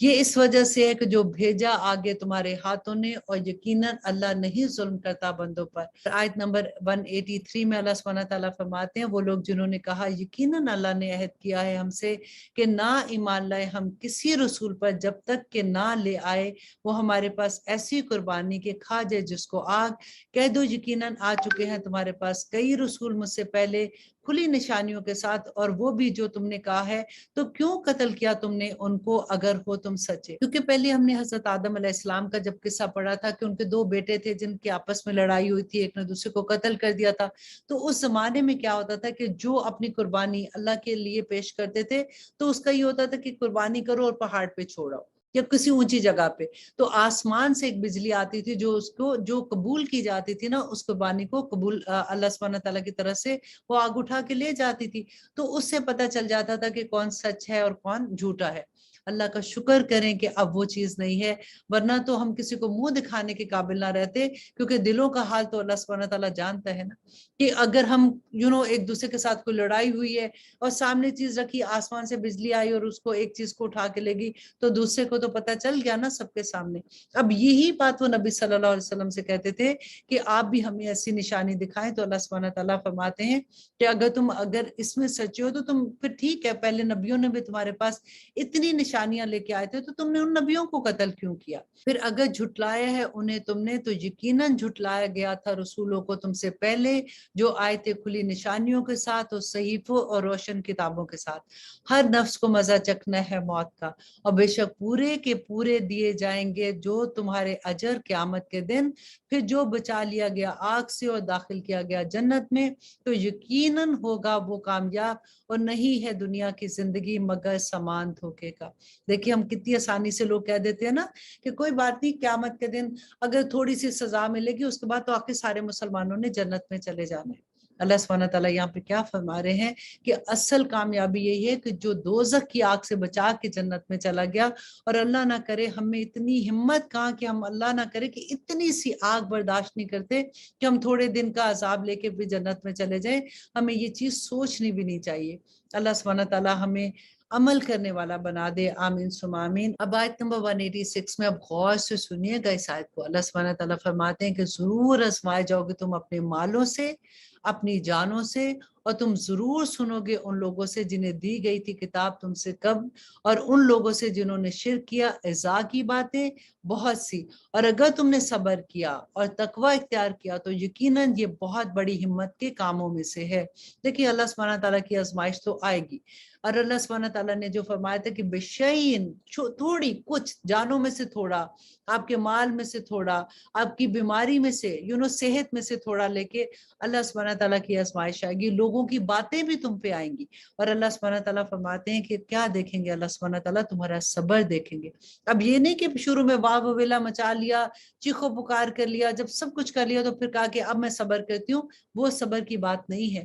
یہ اس وجہ سے ہے کہ جو بھیجا آگے تمہارے ہاتھوں نے، اور یقیناً اللہ نہیں ظلم کرتا بندوں پر. آیت نمبر 183 میں اللہ سبحانہ تعالیٰ فرماتے ہیں وہ لوگ جنہوں نے کہا یقیناً اللہ نے عہد کیا ہے ہم سے کہ نہ ایمان لائے ہم کسی رسول پر جب تک کہ نہ لے آئے وہ ہمارے پاس ایسی قربانی کے کھا جائے جس کو آگ. کہہ دو یقیناً آ چکے ہیں تمہارے پاس کئی رسول مجھ سے پہلے کھلی نشانیوں کے ساتھ، اور وہ بھی جو تم نے کہا ہے، تو کیوں قتل کیا تم نے ان کو اگر ہو تم سچے. کیونکہ پہلے ہم نے حضرت آدم علیہ السلام کا جب قصہ پڑھا تھا کہ ان کے 2 بیٹے تھے جن کے آپس میں لڑائی ہوئی تھی، ایک نے دوسرے کو قتل کر دیا تھا. تو اس زمانے میں کیا ہوتا تھا کہ جو اپنی قربانی اللہ کے لیے پیش کرتے تھے تو اس کا یہ ہوتا تھا کہ قربانی کرو اور پہاڑ پہ چھوڑو یا کسی اونچی جگہ پہ. تو آسمان سے ایک بجلی آتی تھی جو اس کو جو قبول کی جاتی تھی نا، اس قربانی کو قبول اللہ سبحانہ تعالیٰ کی طرف سے وہ آگ اٹھا کے لے جاتی تھی. تو اس سے پتہ چل جاتا تھا کہ کون سچ ہے اور کون جھوٹا ہے. اللہ کا شکر کریں کہ اب وہ چیز نہیں ہے، ورنہ تو ہم کسی کو منہ دکھانے کے قابل نہ رہتے. کیونکہ دلوں کا حال تو اللہ سبحانہ تعالیٰ جانتا ہے نا، کہ اگر ہم ایک دوسرے کے ساتھ کوئی لڑائی ہوئی ہے اور سامنے چیز رکھی، آسمان سے بجلی آئی اور اس کو ایک چیز کو اٹھا کے لے گئی، تو دوسرے کو تو پتہ چل گیا نا سب کے سامنے. اب یہی بات وہ نبی صلی اللہ علیہ وسلم سے کہتے تھے کہ آپ بھی ہمیں ایسی نشانی دکھائیں. تو اللہ سبحانہ تعالیٰ فرماتے ہیں کہ اگر اس میں سچے ہو تو تم پھر ٹھیک ہے، پہلے نبیوں نے بھی تمہارے پاس اتنی نشانیاں لے کے آئے تھے تو تم نے ان نبیوں کو قتل کیوں کیا. پھر اگر جھٹلایا ہے انہیں تم نے تو یقیناً جھٹلایا گیا تھا رسولوں کو تم سے پہلے جو آئے تھے کھلی نشانیوں کے ساتھ اور صحیفوں اور روشن کتابوں کے ساتھ. ہر نفس کو مزہ چکھنا ہے موت کا، اور بے شک پورے کے پورے دیے جائیں گے جو تمہارے اجر قیامت کے دن. پھر جو بچا لیا گیا آگ سے اور داخل کیا گیا جنت میں تو یقیناً ہوگا وہ کامیاب، اور نہیں ہے دنیا کی زندگی مگر سامان دھوکے کا. دیکھیے ہم کتنی آسانی سے لوگ کہہ دیتے ہیں نا کہ کوئی بات نہیں، قیامت کے دن اگر تھوڑی سی سزا ملے گی اس کے بعد تو آخر سارے مسلمانوں نے جنت میں چلے جانا ہے. اللہ سبحانہ تعالیٰ یہاں پہ کیا فرما رہے ہیں کہ اصل کامیابی یہی ہے کہ جو دوزخ کی آگ سے بچا کے جنت میں چلا گیا. اور اللہ نہ کرے ہمیں اتنی ہمت کہاں کہ ہم اللہ نہ کرے کہ اتنی سی آگ برداشت نہیں کرتے کہ ہم تھوڑے دن کا عذاب لے کے بھی جنت میں چلے جائیں. ہمیں یہ چیز سوچنی بھی نہیں چاہیے. اللہ سبحانہ تعالیٰ ہمیں عمل کرنے والا بنا دے. آمین ثم آمین. اب آیت نمبر 186 میں اب غور سے سنیے گا اس آیت کو. اللہ سبحانہ تعالیٰ فرماتے ہیں کہ ضرور آزمائے جاؤ گے تم اپنے مالوں سے، اپنی جانوں سے، اور تم ضرور سنو گے ان لوگوں سے جنہیں دی گئی تھی کتاب تم سے قبل، اور ان لوگوں سے جنہوں نے شرک کیا ایذا کی باتیں بہت سی. اور اگر تم نے صبر کیا اور تقوی اختیار کیا تو یقیناً یہ بہت بڑی ہمت کے کاموں میں سے ہے. دیکھیے اللہ سبحانہ تعالیٰ کی آزمائش تو آئے گی، اور اللہ سبحانہ تعالیٰ نے جو فرمایا تھا کہ بشیئن تھوڑی کچھ جانوں میں سے تھوڑا، آپ کے مال میں سے تھوڑا، آپ کی بیماری میں سے صحت میں سے تھوڑا لے کے اللہ سبحانہ تعالیٰ کی آزمائش آئے گی. لوگوں کی باتیں بھی تم پہ آئیں گی، اور اللہ سبحانہ تعالیٰ فرماتے ہیں کہ کیا دیکھیں گے اللہ سبحانہ تعالیٰ؟ تمہارا صبر دیکھیں گے. اب یہ نہیں کہ شروع میں واہ ویلا مچا لیا، چیخو پکار کر لیا، جب سب کچھ کر لیا تو پھر کہا کہ اب میں صبر کرتی ہوں. وہ صبر کی بات نہیں ہے.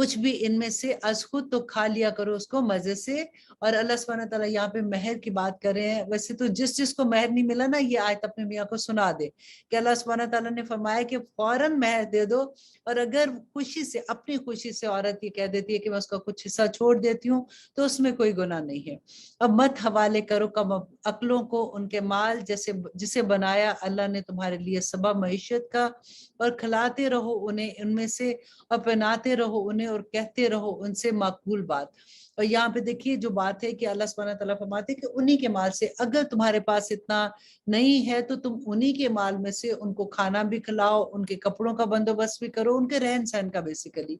کچھ بھی ان میں سے از خود تو کھا لیا کرو اس کو مزے سے۔ اور اللہ سبحانہ تعالیٰ یہاں پہ مہر کی بات کر رہے ہیں۔ ویسے تو جس کو مہر نہیں ملا نا، یہ آیت اپنے میاں کو سنا دے کہ اللہ سبحانہ تعالیٰ نے فرمایا کہ فوراً مہر دے دو، اور اگر خوشی سے، اپنی خوشی سے عورت یہ کہہ دیتی ہے کہ میں اس کا کچھ حصہ چھوڑ دیتی ہوں، تو اس میں کوئی گناہ نہیں ہے۔ اب مت حوالے کرو کم عقلوں کو ان کے مال، جسے بنایا اللہ نے تمہارے لیے سبب معیشت کا، اور کھلاتے رہو انہیں ان میں سے، اور پہناتے رہو انہیں، اور کہتے رہو ان سے معقول بات۔ اور یہاں پہ دیکھیے جو بات ہے کہ اللہ سبحانہ تعالیٰ فرماتے ہیں کہ انہی کے مال سے، اگر تمہارے پاس اتنا نہیں ہے تو تم انہی کے مال میں سے ان کو کھانا بھی کھلاؤ، ان کے کپڑوں کا بندوبست بھی کرو، ان کے رہن سہن کا بیسیکلی،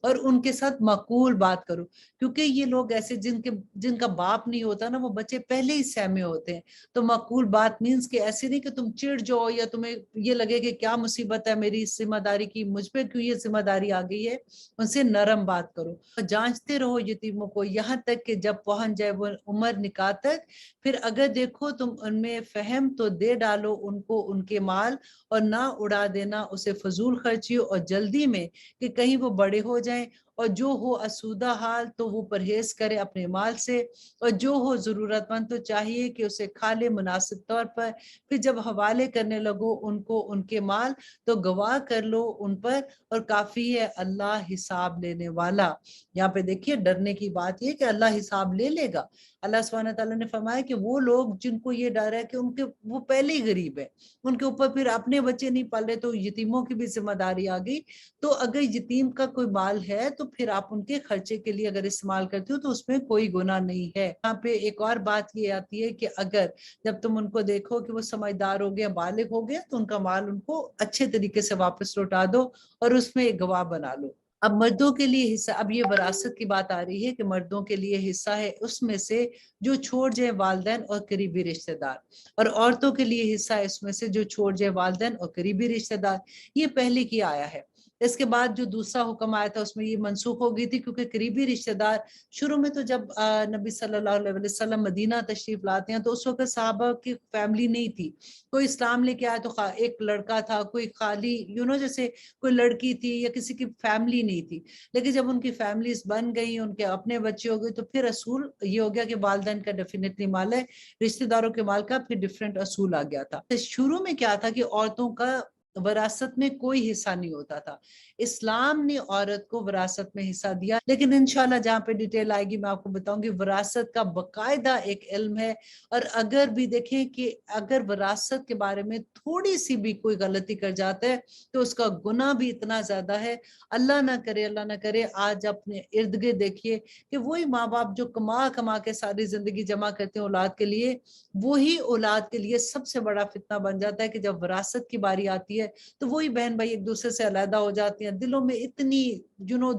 اور ان کے ساتھ معقول بات کرو۔ کیونکہ یہ لوگ ایسے جن کا باپ نہیں ہوتا نا، وہ بچے پہلے ہی سہمے ہوتے ہیں۔ تو معقول بات مینس کہ ایسے نہیں کہ تم چڑ جاؤ یا تمہیں یہ لگے کہ کیا مصیبت ہے میری اس ذمہ داری کی، مجھ پہ کیوں یہ ذمہ داری آ گئی ہے۔ ان سے نرم بات کرو، جانچتے رہو یتیموں کو یہاں تک کہ جب پہنچ جائے وہ عمر نکاح تک، پھر اگر دیکھو تم ان میں فہم تو دے ڈالو ان کو ان کے مال، اور نہ اڑا دینا اسے فضول خرچی اور جلدی میں کہ کہیں وہ بڑے ہو جائیں۔ اور جو ہو اسودہ حال تو وہ پرہیز کرے اپنے مال سے، اور جو ہو ضرورت مند تو چاہیے کہ اسے کھا لے مناسب طور پر۔ پھر جب حوالے کرنے لگو ان کو ان کے مال تو گواہ کر لو ان پر، اور کافی ہے اللہ حساب لینے والا۔ یہاں پہ دیکھیے ڈرنے کی بات یہ کہ اللہ حساب لے لے گا۔ اللہ سبحانہ تعالیٰ نے فرمایا کہ وہ لوگ جن کو یہ ڈر ہے کہ وہ پہلے ہی غریب ہے، ان کے اوپر پھر اپنے بچے نہیں پال رہے، تو یتیموں کی بھی ذمہ داری آ گئی۔ تو اگر یتیم کا کوئی مال ہے تو پھر آپ ان کے خرچے کے لیے اگر استعمال کرتے ہو تو اس میں کوئی گناہ نہیں ہے۔ یہاں پہ ایک اور بات یہ آتی ہے کہ اگر جب تم ان کو دیکھو کہ وہ سمجھدار ہو گیا، بالغ ہو گیا، تو ان کا مال ان کو اچھے طریقے سے واپس لوٹا دو، اور اس میں ایک گواہ بنا لو۔ اب مردوں کے لیے حصہ، اب یہ وراثت کی بات آ رہی ہے کہ مردوں کے لیے حصہ ہے اس میں سے جو چھوڑ جائے والدین اور قریبی رشتہ دار، اور عورتوں کے لیے حصہ ہے اس میں سے جو چھوڑ جائے والدین اور قریبی رشتہ دار۔ یہ پہلے کی آیا ہے۔ اس کے بعد جو دوسرا حکم آیا تھا اس میں یہ منسوخ ہو گئی تھی، کیونکہ قریبی رشتہ دار شروع میں تو جب نبی صلی اللہ علیہ وسلم مدینہ تشریف لاتے ہیں تو اس وقت صحابہ کی فیملی نہیں تھی، کوئی اسلام لے کے آیا تو ایک لڑکا تھا، کوئی خالی جیسے کوئی لڑکی تھی یا کسی کی فیملی نہیں تھی۔ لیکن جب ان کی فیملیز بن گئی، ان کے اپنے بچے ہو گئے، تو پھر اصول یہ ہو گیا کہ والدین کا ڈیفینیٹلی مال ہے، رشتہ داروں کے مال کا پھر ڈیفرنٹ اصول آ گیا تھا۔ شروع میں کیا تھا کہ عورتوں کا وراثت میں کوئی حصہ نہیں ہوتا تھا۔ اسلام نے عورت کو وراثت میں حصہ دیا، لیکن انشاءاللہ جہاں پہ ڈیٹیل آئے گی میں آپ کو بتاؤں گی وراثت کا باقاعدہ ایک علم ہے۔ اور اگر بھی دیکھیں کہ اگر وراثت کے بارے میں تھوڑی سی بھی کوئی غلطی کر جاتا ہے تو اس کا گناہ بھی اتنا زیادہ ہے۔ اللہ نہ کرے آج اپنے ارد گرد دیکھیے کہ وہی ماں باپ جو کما کے ساری زندگی جمع کرتے ہیں اولاد کے لیے، وہی اولاد کے لیے سب سے بڑا فتنہ بن جاتا ہے کہ جب وراثت کی باری آتی ہے تو وہی بہن بھائی ایک دوسرے سے علیحدہ ہو جاتی ہیں، دلوں میں اتنی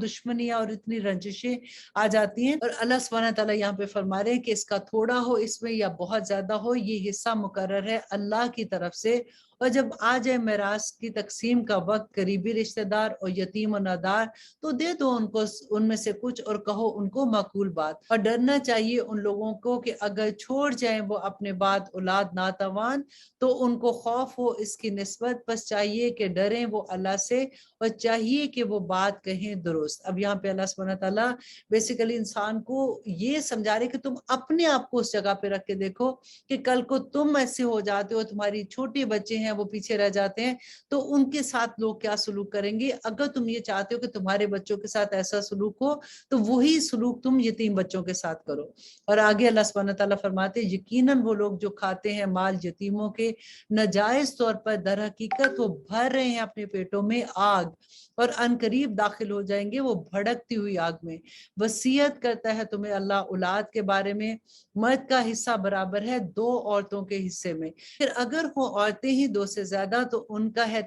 دشمنیاں اور اتنی رنجشیں آ جاتی ہیں۔ اور اللہ سبحانہ تعالیٰ یہاں پہ فرما رہے ہیں کہ اس کا تھوڑا ہو اس میں یا بہت زیادہ ہو، یہ حصہ مقرر ہے اللہ کی طرف سے۔ اور جب آ جائے میراث کی تقسیم کا وقت، قریبی رشتہ دار اور یتیم و نادار تو دے دو ان کو ان میں سے کچھ، اور کہو ان کو معقول بات۔ اور ڈرنا چاہیے ان لوگوں کو کہ اگر چھوڑ جائیں وہ اپنے بعد اولاد ناتوان تو ان کو خوف ہو اس کی نسبت، بس چاہیے کہ ڈریں وہ اللہ سے، اور چاہیے کہ وہ بات کہیں درست۔ اب یہاں پہ اللہ سبحانہ تعالیٰ بیسیکلی انسان کو یہ سمجھا رہے کہ تم اپنے آپ کو اس جگہ پہ رکھ کے دیکھو کہ کل کو تم ایسے ہو جاتے ہو، تمہاری چھوٹے بچے ہیں وہ پیچھے رہ جاتے ہیں، تو ان کے ساتھ لوگ کیا سلوک کریں گے۔ اگر تم یہ چاہتے ہو کہ تمہارے بچوں کے ساتھ ایسا سلوک ہو تو وہی سلوک تم یتیم بچوں کے ساتھ کرو۔ اور آگے اللہ سبحانہ تعالیٰ فرماتے ہیں یقیناً وہ لوگ جو کھاتے ہیں مال یتیموں کے ناجائز طور پر، در حقیقت وہ بھر رہے ہیں اپنے پیٹوں میں آگ، اور ان قریب داخل ہو جائیں گے وہ بھڑکتی ہوئی آگ میں۔ وصیت کرتا ہے تمہیں اللہ اولاد کے بارے میں، مرد کا حصہ برابر ہے 2 عورتوں کے حصے میں، پھر اگر ہو عورتیں ہی 2 سے زیادہ تو ان کا ہے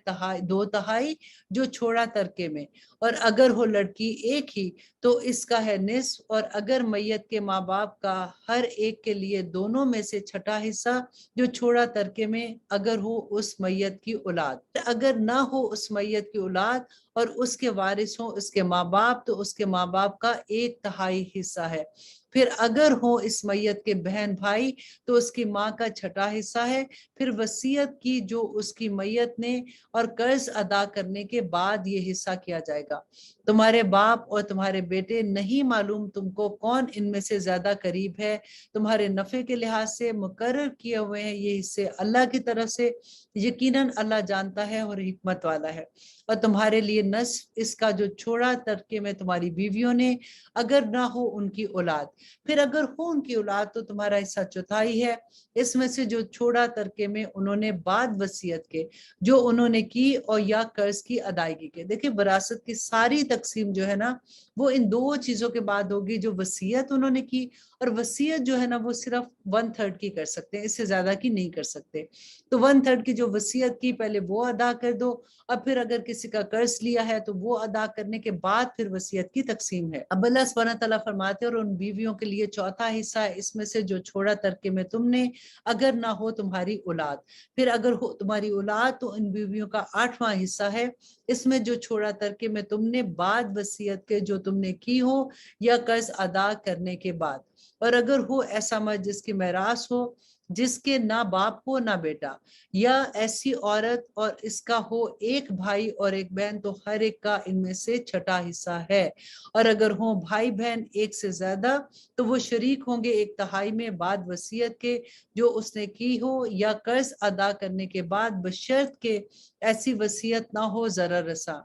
2/3 جو چھوڑا ترکے میں، اور اگر ہو لڑکی ایک ہی تو اس کا ہے نصف، اور اگر میت کے ماں باپ کا ہر ایک کے لیے دونوں میں سے چھٹا حصہ جو چھوڑا ترکے میں، اگر ہو اس میت کی اولاد، اگر نہ ہو اس میت کی اولاد اور اس کے وارث ہوں اس کے ماں باپ تو اس کے ماں باپ کا 1/3 حصہ ہے۔ پھر اگر ہو اس میت کے بہن بھائی تو اس کی ماں کا 6واں حصہ ہے۔ پھر وصیت کی جو اس کی میت نے اور قرض ادا کرنے کے بعد یہ حصہ کیا جائے گا۔ تمہارے باپ اور تمہارے بیٹے نہیں معلوم تم کو کون ان میں سے زیادہ قریب ہے تمہارے نفع کے لحاظ سے، مقرر کیے ہوئے ہیں یہ حصے اللہ کی طرف سے، یقیناً اللہ جانتا ہے اور حکمت والا ہے۔ اور تمہارے لیے نصف اس کا جو چھوڑا ترکے میں تمہاری بیویوں نے، اگر نہ ہو ان کی اولاد۔ پھر اگر ہو ان کی اولاد تو تمہارا حصہ 1/4 ہے اس میں سے جو چھوڑا ترکے میں انہوں نے بعد وصیت کے جو انہوں نے کی اور یا قرض کی ادائیگی کے۔ دیکھیں وراثت کی ساری تقسیم جو ہے نا وہ ان 2 چیزوں کے بعد ہوگی، جو وصیت انہوں نے کی، اور وصیت جو ہے نا وہ صرف 1/3 کی کر سکتے ہیں، اس سے زیادہ کی نہیں کر سکتے۔ تو 1/3 کی جو وصیت کی پہلے وہ ادا کر دو، اور پھر اگر کسی کا قرض لیا ہے تو وہ ادا کرنے کے بعد پھر وصیت کی تقسیم ہے۔ اب اللہ سبحانہ تعالیٰ فرماتے ہیں اور ان بیویوں کے لیے 4تھا حصہ ہے اس میں سے جو چھوڑا ترکے میں تم نے، اگر نہ ہو تمہاری اولاد۔ پھر اگر ہو تمہاری اولاد تو ان بیویوں کا 8واں حصہ ہے اس میں جو چھوڑا ترکے میں تم نے بعد وصیت کے جو تم نے کی ہو یا قرض ادا کرنے کے بعد۔ اور اگر ہو ایسا مرد جس کی میراث ہو جس کے نہ باپ ہو نہ بیٹا، یا ایسی عورت اور اس کا ہو 1 بھائی اور 1 بہن، تو ہر ایک کا ان میں سے 6واں حصہ ہے۔ اور اگر ہو بھائی بہن 1 سے زیادہ تو وہ شریک ہوں گے 1/3 میں بعد وصیت کے جو اس نے کی ہو یا قرض ادا کرنے کے بعد، بشرط کہ ایسی وصیت نہ ہو ضرر رساں۔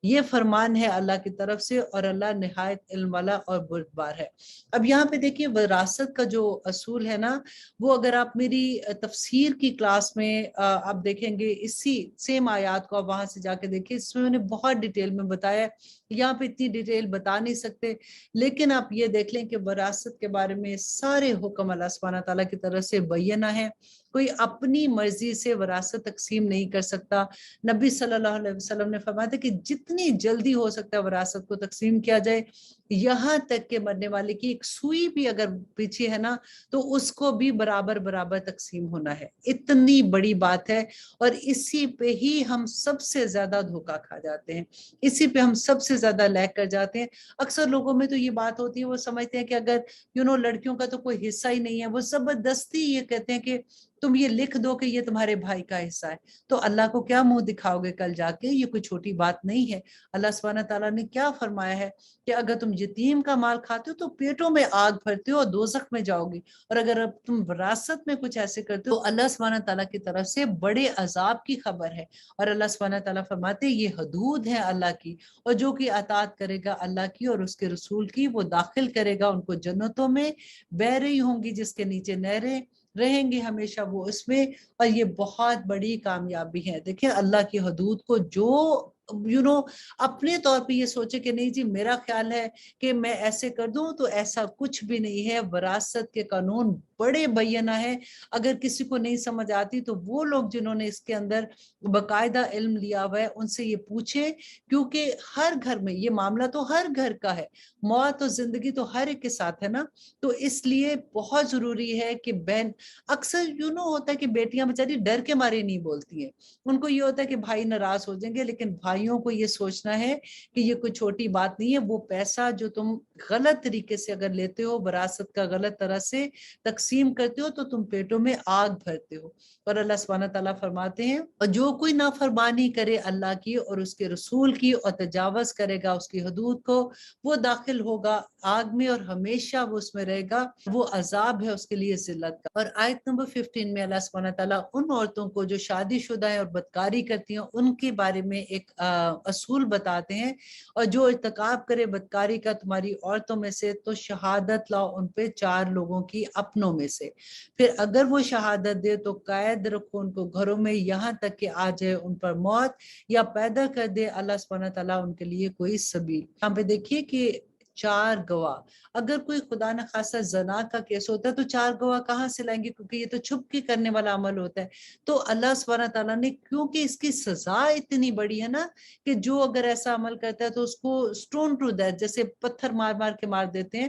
یہ فرمان ہے اللہ کی طرف سے اور اللہ نہایت علم والا اور بردبار ہے۔ اب یہاں پہ دیکھیے وراثت کا جو اصول ہے نا وہ اگر آپ میری تفسیر کی کلاس میں آپ دیکھیں گے اسی سیم آیات کو آپ وہاں سے جا کے دیکھیں، اس میں میں نے بہت ڈیٹیل میں بتایا ہے، یہاں پہ اتنی ڈیٹیل بتا نہیں سکتے، لیکن آپ یہ دیکھ لیں کہ وراثت کے بارے میں سارے حکم اللہ سبحانہ تعالیٰ کی طرف سے بینہ ہے، کوئی اپنی مرضی سے وراثت تقسیم نہیں کر سکتا۔ نبی صلی اللہ علیہ وسلم نے فرمایا تھا کہ جتنی جلدی ہو سکتا ہے وراثت کو تقسیم کیا جائے، یہاں تک کہ مرنے والے کی 1 سوئی بھی اگر پیچھے ہے نا تو اس کو بھی برابر برابر تقسیم ہونا ہے۔ اتنی بڑی بات ہے اور اسی پہ ہی ہم سب سے زیادہ دھوکہ کھا جاتے ہیں، اسی پہ ہم سب سے زیادہ لیگ کر جاتے ہیں۔ اکثر لوگوں میں تو یہ بات ہوتی ہے وہ سمجھتے ہیں کہ اگر لڑکیوں کا تو کوئی حصہ ہی نہیں ہے، وہ زبردستی یہ کہتے ہیں کہ تم یہ لکھ دو کہ یہ تمہارے بھائی کا حصہ ہے۔ تو اللہ کو کیا منہ دکھاؤ گے کل جا کے؟ یہ کوئی چھوٹی بات نہیں ہے۔ اللہ سبحانہ تعالیٰ نے کیا فرمایا ہے کہ اگر تم یتیم کا مال کھاتے ہو تو پیٹوں میں آگ بھرتے ہو اور دوزخ میں جاؤ گی، اور اگر اب تم وراثت میں کچھ ایسے کرتے ہو تو اللہ سبحانہ تعالیٰ کی طرف سے بڑے عذاب کی خبر ہے۔ اور اللہ سبحانہ تعالیٰ فرماتے ہیں یہ حدود ہیں اللہ کی، اور جو کہ اطاعت کرے گا اللہ کی اور اس کے رسول کی وہ داخل کرے گا ان کو جنتوں میں، بحریں ہوں گی جس کے نیچے نہریں، رہیں گے ہمیشہ وہ اس میں، اور یہ بہت بڑی کامیابی ہے۔ دیکھیں اللہ کی حدود کو جو اپنے طور پہ یہ سوچے کہ نہیں جی میرا خیال ہے کہ میں ایسے کر دوں، تو ایسا کچھ بھی نہیں ہے۔ وراثت کے قانون بڑے بینہ ہے، اگر کسی کو نہیں سمجھ آتی تو وہ لوگ جنہوں نے اس کے اندر باقاعدہ علم لیا ہوا ہے ان سے یہ پوچھیں، کیونکہ ہر گھر میں یہ معاملہ تو ہر گھر کا ہے، موت اور زندگی تو ہر ایک کے ساتھ ہے نا، تو اس لیے بہت ضروری ہے کہ بہن اکثر ہوتا ہے کہ بیٹیاں بیچاری ڈر کے مارے نہیں بولتی ہیں، ان کو یہ ہوتا ہے کہ بھائی ناراض ہو جائیں گے، لیکن بھائیوں کو یہ سوچنا ہے کہ یہ کوئی چھوٹی بات نہیں ہے۔ وہ پیسہ جو تم غلط طریقے سے اگر لیتے ہو، وراثت کا غلط طرح سے تقسیم کرتے ہو، تو تم پیٹوں میں آگ بھرتے ہو۔ اور اللہ سبحانہ تعالیٰ فرماتے ہیں اور جو کوئی نافرمانی کرے اللہ کی اور اس کے رسول کی اور تجاوز کرے گا اس کی حدود کو، وہ داخل ہوگا آگ میں اور ہمیشہ وہ اس میں رہے گا، وہ عذاب ہے اس کے لیے ذلت کا۔ اور آیت نمبر 15 میں اللہ سبحانہ تعالیٰ ان عورتوں کو جو شادی شدہ ہیں اور بدکاری کرتی ہیں ان کے بارے میں ایک اصول بتاتے ہیں، اور جو ارتکاب کرے بدکاری کا تمہاری عورتوں میں سے تو شہادت لاؤ ان پہ 4 لوگوں کی اپنوں میں سے، پھر اگر وہ شہادت دے تو قید رکھو ان کو گھروں میں یہاں تک کہ آ جائے ان پر موت یا پیدا کر دے اللہ سبحانہ تعالیٰ ان کے لیے کوئی سبیل۔ یہاں پہ دیکھیے کہ 4 گواہ، اگر کوئی خدا نخواستہ زنا کا کیس ہوتا ہے تو 4 گواہ کہاں سے لائیں گے، کیونکہ یہ تو چھپ کے کرنے والا عمل ہوتا ہے۔ تو اللہ سبحانہ تعالیٰ نے کیونکہ اس کی سزا اتنی بڑی ہے نا کہ جو اگر ایسا عمل کرتا ہے تو اس کو سٹون ٹو ڈیتھ، جیسے پتھر مار مار کے مار دیتے ہیں،